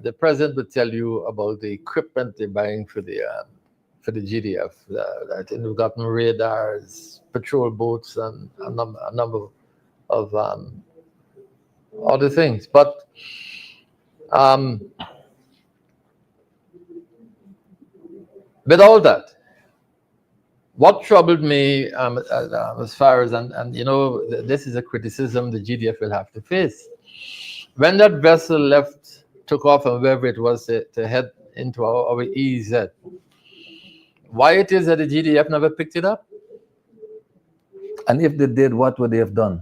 Speaker 1: the president would tell you about the equipment they're buying for for the GDF. I think we've gotten radars, patrol boats, and a number of other things. But with all that, what troubled me as far as, and this is a criticism the GDF will have to face. When that vessel took off and wherever it was to head into our EEZ, why it is that the GDF never picked it up?
Speaker 2: And if they did, what would they have done?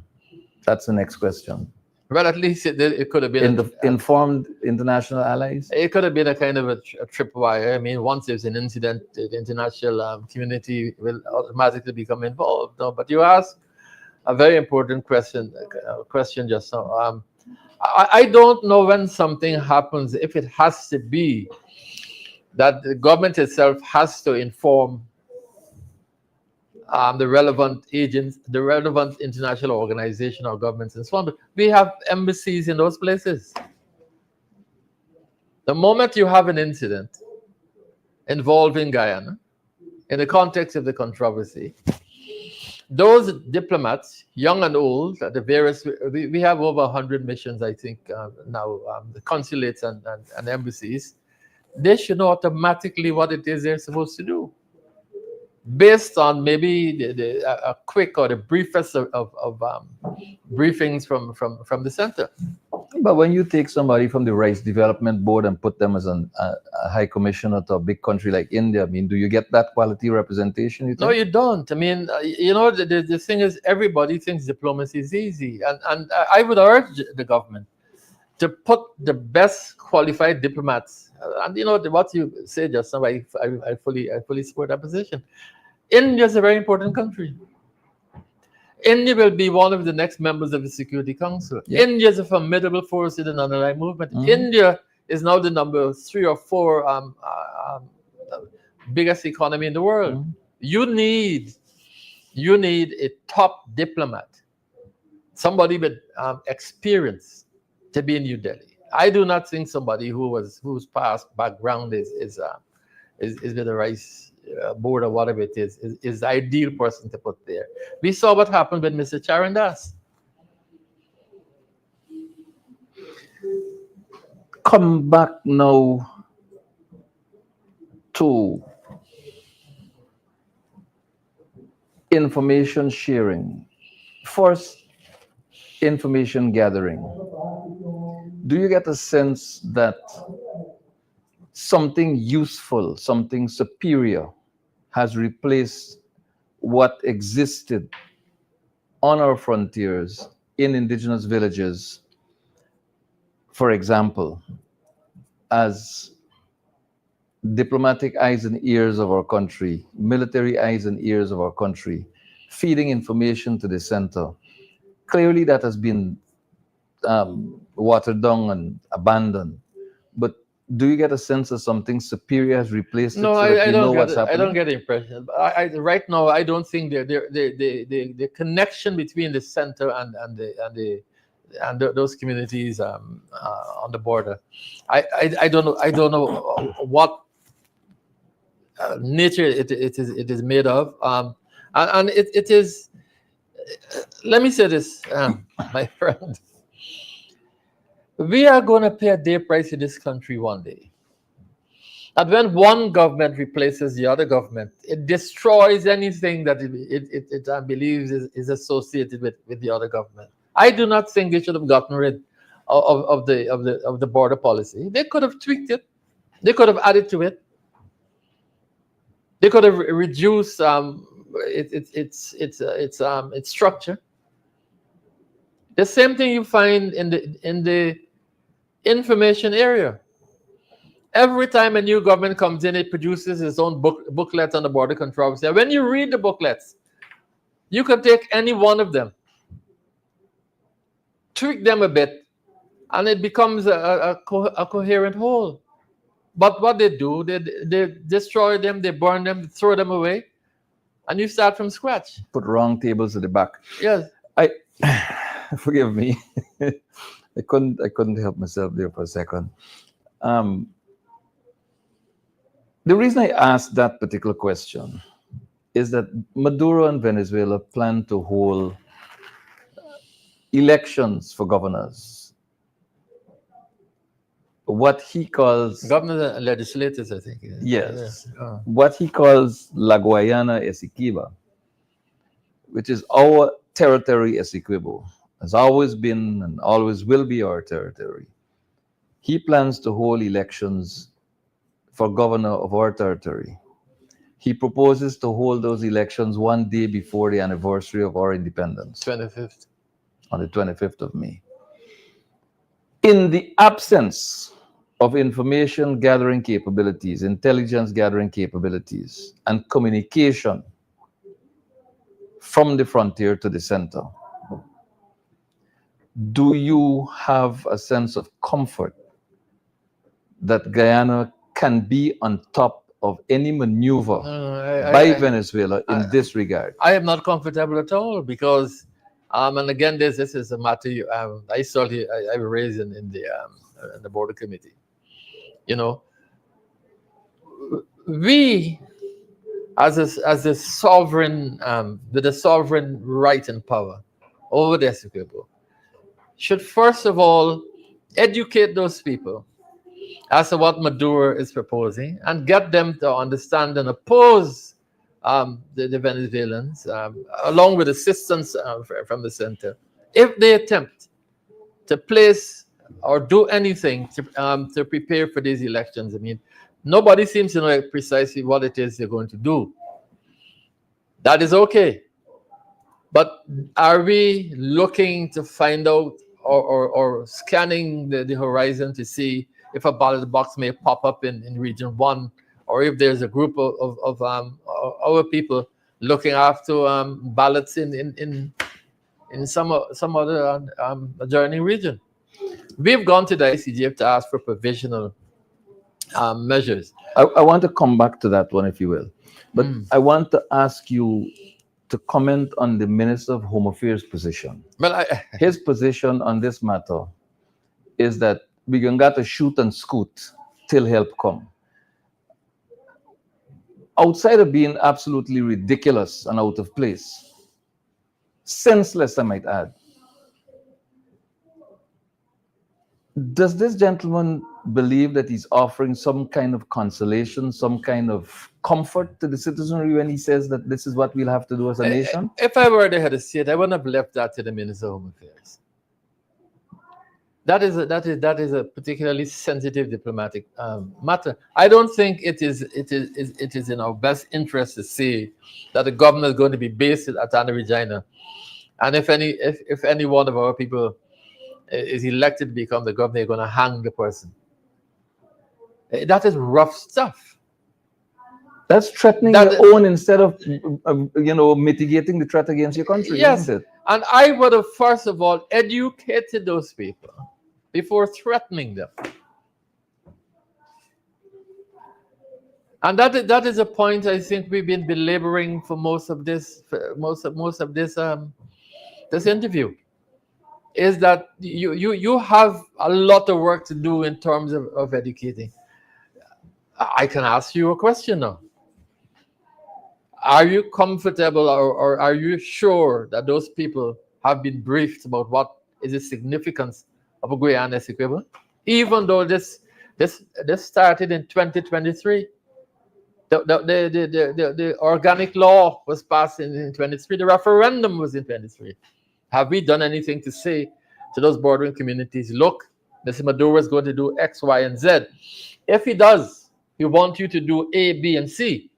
Speaker 2: That's the next question.
Speaker 1: Well, at least it could have been
Speaker 2: informed international allies.
Speaker 1: It could have been a kind of a tripwire. I mean, once there's an incident, the international community will automatically become involved. No, but you ask a very important question just now. I don't know when something happens, if it has to be that the government itself has to inform the relevant agents, the relevant international organization or governments and so on. But we have embassies in those places. The moment you have an incident involving Guyana, in the context of the controversy, those diplomats, young and old, at the various, we have over 100 missions, I think, now, the consulates and embassies, they should know automatically what it is they're supposed to do, based on maybe a quick or the briefest of briefings from the center.
Speaker 2: But when you take somebody from the Rice Development Board and put them as a high commissioner to a big country like India, I mean, do you get that quality representation? You think?
Speaker 1: No, you don't. I mean, the thing is, everybody thinks diplomacy is easy. And I would urge the government to put the best qualified diplomats. And what you say just now, I fully support that position. India is a very important country. India will be one of the next members of the Security Council. Yeah. India is a formidable force in the non-aligned movement. India is now the number 3 or 4 biggest economy in the world. You need a top diplomat, somebody with experience, to be in New Delhi. I do not think somebody whose past background is with the Rice board or whatever it is the ideal person to put there. We saw what happened with Mr. Charandas.
Speaker 2: Come back now to information sharing. First, information gathering. Do you get a sense that something useful, something superior has replaced what existed on our frontiers in indigenous villages, for example, as diplomatic eyes and ears of our country, military eyes and ears of our country, feeding information to the center? Clearly that has been watered down and abandoned. But do you get a sense of something superior has replaced it?
Speaker 1: No, I don't get the impression. Right now, I don't think the connection between the center and those communities on the border. I don't know what nature it is made of, and it is. Let me say this, my friend. We are going to pay a dear price in this country one day. And when one government replaces the other government, it destroys anything that it believes is associated with the other government. I do not think they should have gotten rid of the border policy. They could have tweaked it. They could have added to it. They could have reduced its structure. The same thing you find in the information area. Every time a new government comes in, it produces its own booklet on the border controversy. When you read the booklets, you can take any one of them, tweak them a bit, and it becomes a coherent whole. But what they do, they destroy them, they burn them, they throw them away, and you start from scratch.
Speaker 2: Put wrong tables at the back.
Speaker 1: Yes.
Speaker 2: Forgive me. I couldn't help myself there for a second. The reason I asked that particular question is that Maduro and Venezuela plan to hold elections for governors. What he calls,
Speaker 1: Governors and legislators, I think. Yeah.
Speaker 2: yes,
Speaker 1: Yeah.
Speaker 2: what he calls La Guayana Essequiba, which is our territory Essequibo, has always been and always will be our territory. He plans to hold elections for governor of our territory. He proposes to hold those elections one day before the anniversary of our independence,
Speaker 1: 25th.
Speaker 2: on the 25th of May. In the absence of information gathering capabilities, intelligence gathering capabilities, and communication from the frontier to the center, do you have a sense of comfort that Guyana can be on top of any maneuver by Venezuela in this regard?
Speaker 1: I am not comfortable at all because, and again, this is a matter I raised in the border committee. You know, we as a sovereign with a sovereign right and power over the Essequibo should first of all educate those people as to what Maduro is proposing and get them to understand and oppose the Venezuelans, along with assistance from the center, if they attempt to place or do anything to prepare for these elections. I mean, nobody seems to know precisely what it is they're going to do. That is okay. But are we looking to find out or scanning the horizon to see if a ballot box may pop up in region 1, or if there's a group of our people looking after ballots in some other adjoining region? We've gone to the ICGF to ask for provisional measures.
Speaker 2: I want to come back to that one, if you will. But I want to ask you to comment on the Minister of Home Affairs position.
Speaker 1: Well,
Speaker 2: his position on this matter is that we're going to shoot and scoot till help come. Outside of being absolutely ridiculous and out of place, senseless, I might add, does this gentleman believe that he's offering some kind of consolation, some kind of comfort to the citizenry when he says that this is what we'll have to do as a nation?
Speaker 1: If I were the head of state, I wouldn't have left that to the Minister of Home Affairs. That is a particularly sensitive diplomatic matter. I don't think it is in our best interest to say that the governor is going to be based at Anna Regina, and if any one of our people is elected to become the governor, they're going to hang the person. That is rough stuff.
Speaker 2: That's threatening your own instead of mitigating the threat against your country.
Speaker 1: Yes,
Speaker 2: isn't it?
Speaker 1: And I would have first of all educated those people before threatening them. And that is a point I think we've been belaboring for most of this this interview. Is that you have a lot of work to do in terms of educating. I can ask you a question now. Are you comfortable or are you sure that those people have been briefed about what is the significance of a Guyana Essequibo? Even though this started in 2023. The organic law was passed in 23. The referendum was in 23. Have we done anything to say to those bordering communities, look, Mr. Maduro is going to do X, Y, and Z. If he does, he wants you to do A, B, and C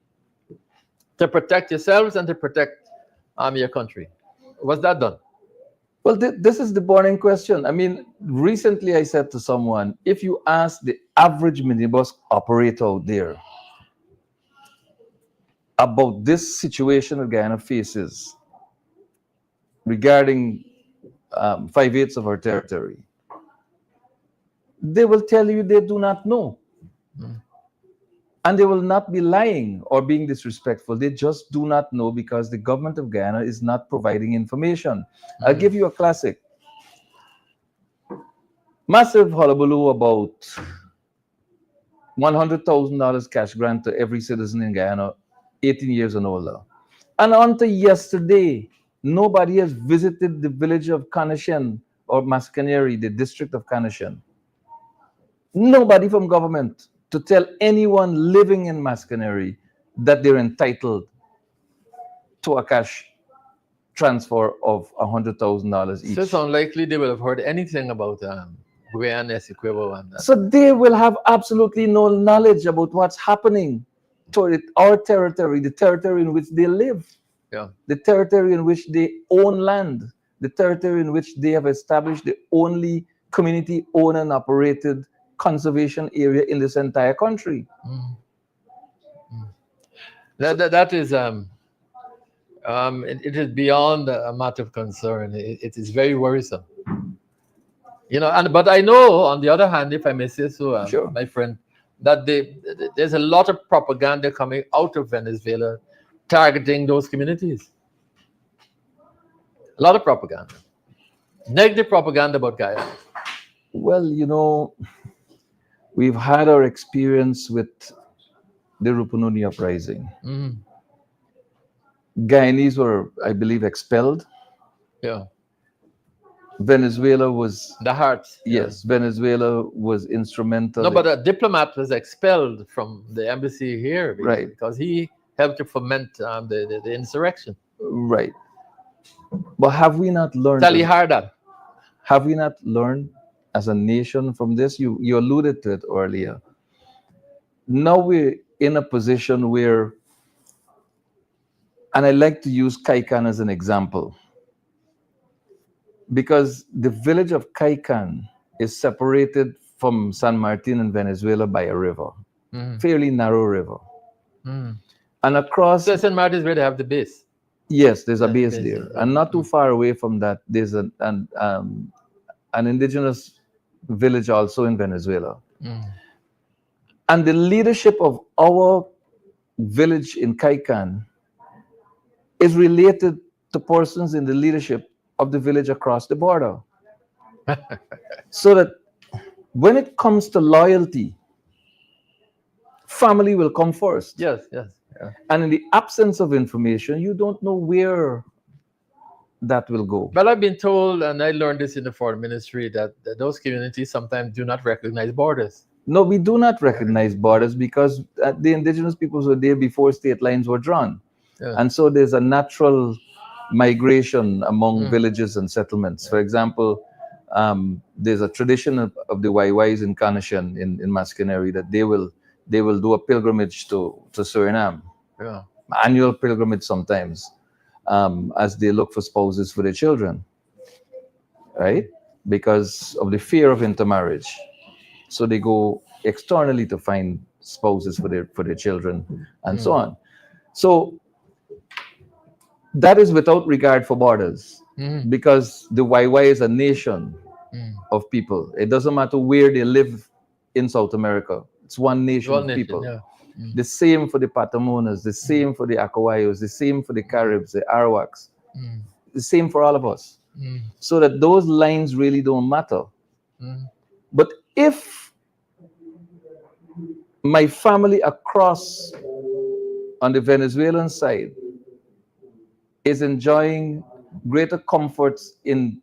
Speaker 1: to protect yourselves and to protect your country. Was that done?
Speaker 2: Well, this is the burning question. I mean, recently I said to someone, if you ask the average minibus operator out there about this situation that Guyana faces regarding 5/8 of our territory, they will tell you they do not know. And they will not be lying or being disrespectful. They just do not know because the government of Guyana is not providing information. I'll give you a classic. Massive hullabaloo about $100,000 cash grant to every citizen in Guyana, 18 years and older. And until yesterday, nobody has visited the village of Kanashan or Mascaneri, the district of Kanashan. Nobody from government to tell anyone living in Mascaneri that they're entitled to a cash transfer of $100,000 each.
Speaker 1: So it's unlikely they will have heard anything about Guyana Essequibo and that.
Speaker 2: So they will have absolutely no knowledge about what's happening to our territory, the territory in which they live,
Speaker 1: Yeah.
Speaker 2: the territory in which they own land, the territory in which they have established the only community owned and operated conservation area in this entire country.
Speaker 1: That is it is beyond a matter of concern. It is very worrisome. But I know, on the other hand, if I may say so,
Speaker 2: Sure.
Speaker 1: my friend, that there's a lot of propaganda coming out of Venezuela targeting those communities. A lot of propaganda. Negative propaganda about Guyana.
Speaker 2: Well, we've had our experience with the Rupununi uprising.
Speaker 1: Mhm.
Speaker 2: Guyanese were, I believe, expelled.
Speaker 1: Yeah.
Speaker 2: Venezuela was,
Speaker 1: The hearts.
Speaker 2: yes, Venezuela was instrumental.
Speaker 1: No, but a diplomat was expelled from the embassy here
Speaker 2: Right.
Speaker 1: because he helped to foment the insurrection.
Speaker 2: Right. But have we not learned?
Speaker 1: Tali Hardan.
Speaker 2: Have we not learned as a nation from this? You alluded to it earlier. Now we're in a position where, and I like to use Kaikan as an example, because the village of Kaikan is separated from San Martin in Venezuela by a river, fairly narrow river. And across,
Speaker 1: So St. Martin's where they have the base.
Speaker 2: yes, there's a
Speaker 1: That's
Speaker 2: base
Speaker 1: base,
Speaker 2: there.
Speaker 1: yeah.
Speaker 2: And not too far away from that, there's an indigenous village also in Venezuela. And the leadership of our village in Kaikan is related to persons in the leadership of the village across the border. So that when it comes to loyalty, family will come first.
Speaker 1: Yes, yes. Yeah.
Speaker 2: And in the absence of information, you don't know where that will go.
Speaker 1: But I've been told, and I learned this in the foreign ministry, that those communities sometimes do not recognize borders.
Speaker 2: No, we do not recognize borders because the indigenous peoples were there before state lines were drawn.
Speaker 1: Yeah.
Speaker 2: And so there's a natural migration among villages and settlements. For example, there's a tradition of the Waiwais in Kanashan in Mascaneri that they will do a pilgrimage to Suriname,
Speaker 1: Yeah.
Speaker 2: annual pilgrimage sometimes, as they look for spouses for their children, right? Because of the fear of intermarriage. So they go externally to find spouses for their children and so on. So that is without regard for borders, because the Waiwai is a nation of people. It doesn't matter where they live in South America. It's one nation of people.
Speaker 1: Yeah.
Speaker 2: The same for the Patamonas, the same for the Akawayos, the same for the Caribs, the Arawaks, the same for all of us. So that those lines really don't matter. But if my family across on the Venezuelan side is enjoying greater comforts in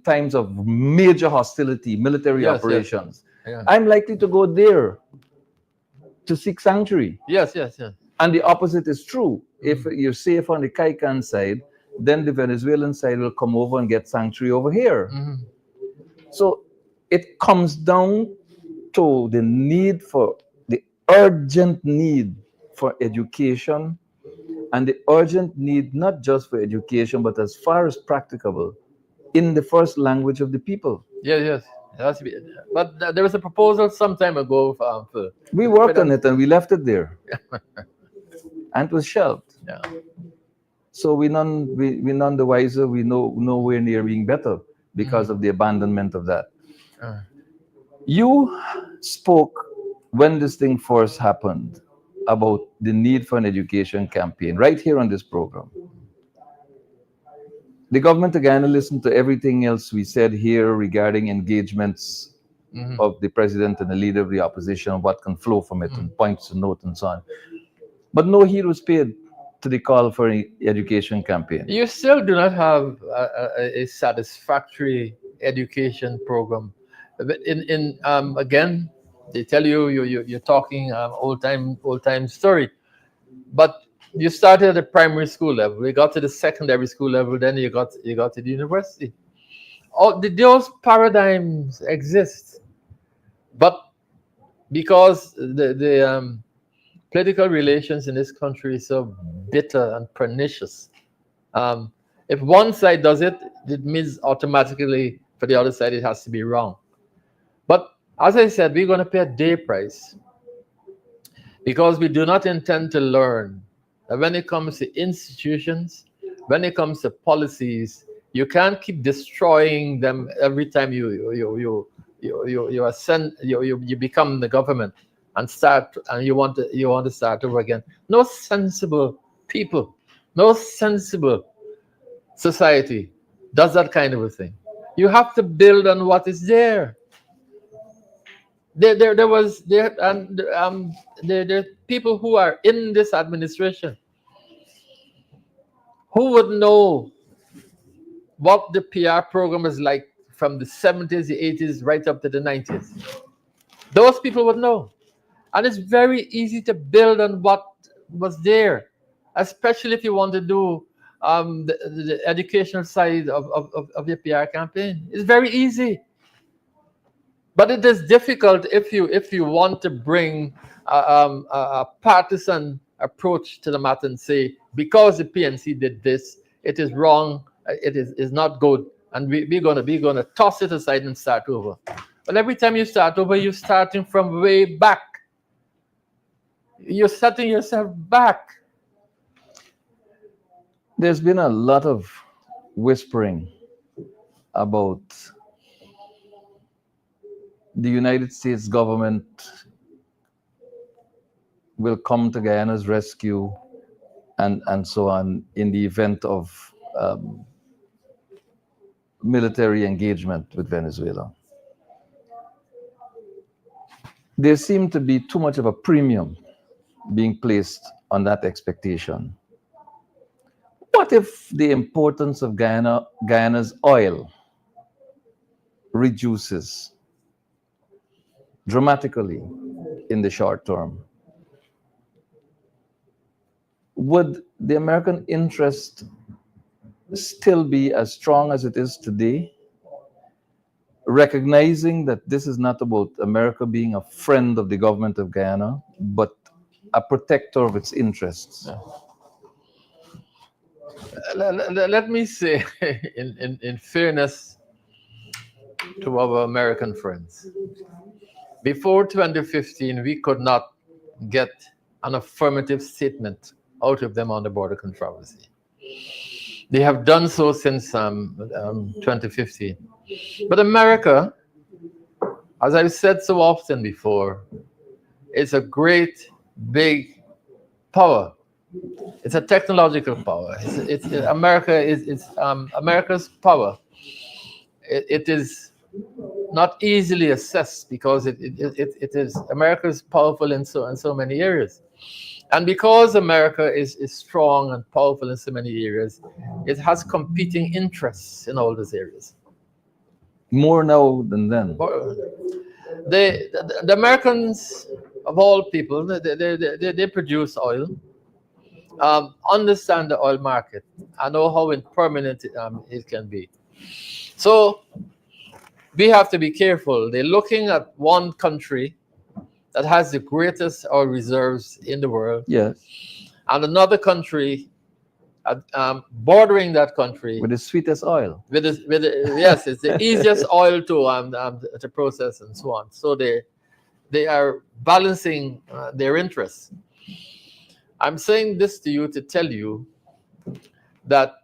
Speaker 2: times of major hostility, military
Speaker 1: Yes,
Speaker 2: operations,
Speaker 1: Yeah.
Speaker 2: I'm likely to go there to seek sanctuary.
Speaker 1: Yes.
Speaker 2: And the opposite is true. If you're safe on the Kaikan side, then the Venezuelan side will come over and get sanctuary over here. So it comes down to the urgent need for education, and the urgent need not just for education, but as far as practicable, in the first language of the people.
Speaker 1: Yes. It has to be. But there was a proposal some time ago for
Speaker 2: We worked on it and we left it there. And it was shelved.
Speaker 1: Yeah.
Speaker 2: So we none the wiser, we nowhere near being better because of the abandonment of that. You spoke when this thing first happened about the need for an education campaign right here on this program. The government of Guyana listened to everything else we said here regarding engagements of the president and the leader of the opposition, what can flow from it, and points to note and so on. But no heed was paid to the call for an education campaign.
Speaker 1: You still do not have a satisfactory education program. In again, they tell you're talking old time story, but you started at the primary school level. You got to the secondary school level, then you got to the university. Those paradigms exist, but because the political relations in this country is so bitter and pernicious. If one side does it, it means automatically for the other side it has to be wrong. But as I said, we're going to pay a day price because we do not intend to learn that when it comes to institutions, when it comes to policies, you can't keep destroying them every time you become the government and you want to start over again. No sensible people, no sensible society does that kind of a thing. You have to build on what is there. There are people who are in this administration who would know what the PR program is like from the 70s, the 80s, right up to the 90s. Those people would know. And it's very easy to build on what was there, especially if you want to do the educational side of your PR campaign. It's very easy. But it is difficult if you want to bring a partisan approach to the matter and say, because the PNC did this, it is wrong, it is not good, and we're gonna toss it aside and start over. But every time you start over, you're starting from way back. You're setting yourself back.
Speaker 2: There's been a lot of whispering about the United States government will come to Guyana's rescue and so on in the event of military engagement with Venezuela. There seemed to be too much of a premium being placed on that expectation. What if the importance of Guyana's oil reduces dramatically in the short term? Would the American interest still be as strong as it is today, recognizing that this is not about America being a friend of the government of Guyana, but a protector of its interests?
Speaker 1: Let me say, in fairness to our American friends, before 2015, we could not get an affirmative statement out of them on the border controversy. They have done so since 2015. But America, as I've said so often before, is a great, big power. It's a technological power. America's power. It is not easily assessed because it is America's powerful in so many areas. And because America is strong and powerful in so many areas, it has competing interests in all those areas.
Speaker 2: More now than then.
Speaker 1: The Americans, of all people, they produce oil, understand the oil market, and know how impermanent it can be. So we have to be careful. They're looking at one country that has the greatest oil reserves in the world.
Speaker 2: Yes.
Speaker 1: And another country bordering that country
Speaker 2: with the sweetest oil.
Speaker 1: Yes, it's the easiest oil to process and so on. So they are balancing their interests. I'm saying this to you to tell you that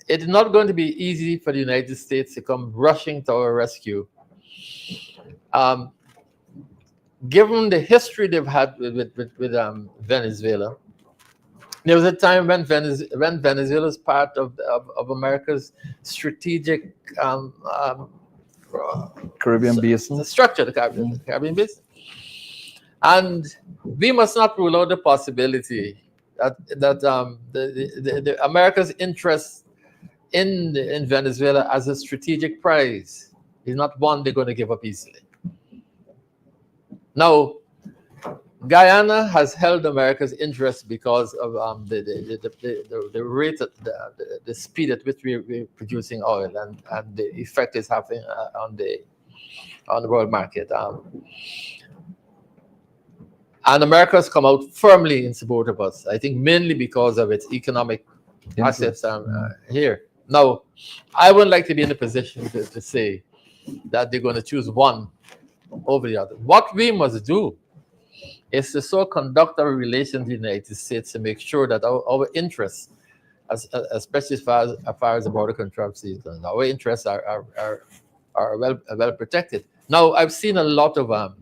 Speaker 1: it's not going to be easy for the United States to come rushing to our rescue. Given the history they've had with Venezuela, there was a time when Venezuela was part of America's strategic
Speaker 2: Caribbean Basin.
Speaker 1: the structure of the Caribbean Basin. And we must not rule out the possibility that the America's interest in Venezuela as a strategic prize is not one they're going to give up easily. Now, Guyana has held America's interest because of the rate, the speed at which we're producing oil, and the effect it's having on the world market. And America has come out firmly in support of us. I think mainly because of its economic assets here. Now, I wouldn't like to be in a position to say that they're going to choose one over the other. What we must do is to so conduct our relations with the United States to make sure that our interests, especially as far as the border controversy is concerned, our interests are well protected. Now, I've seen a lot of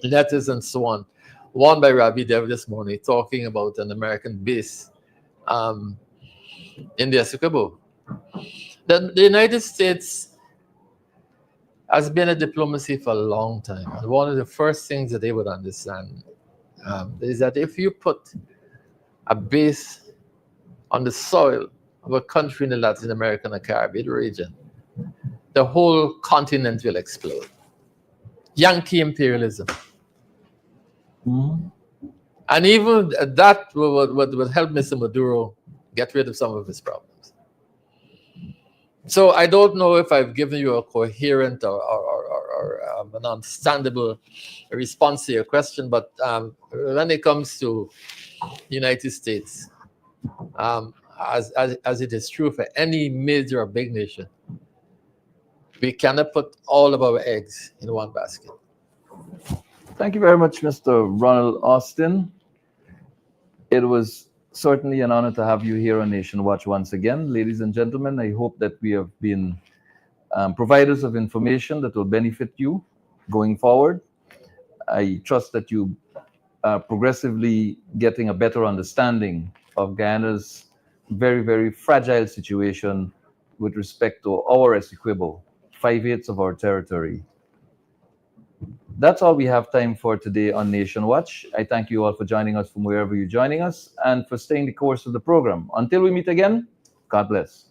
Speaker 1: letters and so on, one by Ravi Dev this morning, talking about an American base in the Essequibo. The United States has been a diplomacy for a long time. And one of the first things that they would understand is that if you put a base on the soil of a country in the Latin American and Caribbean region, the whole continent will explode. Yankee imperialism.
Speaker 2: Mm-hmm.
Speaker 1: And even that would help Mr. Maduro get rid of some of his problems. So I don't know if I've given you a coherent or an understandable response to your question, but when it comes to the United States, as it is true for any major or big nation, we cannot put all of our eggs in one basket.
Speaker 2: Thank you very much, Mr. Ronald Austin. It was certainly an honor to have you here on Nation Watch once again. Ladies and gentlemen, I hope that we have been providers of information that will benefit you going forward. I trust that you are progressively getting a better understanding of Guyana's very, very fragile situation with respect to our Essequibo, 5/8 of our territory. That's all we have time for today on Nation Watch. I thank you all for joining us from wherever you're joining us and for staying the course of the program. Until we meet again, God bless.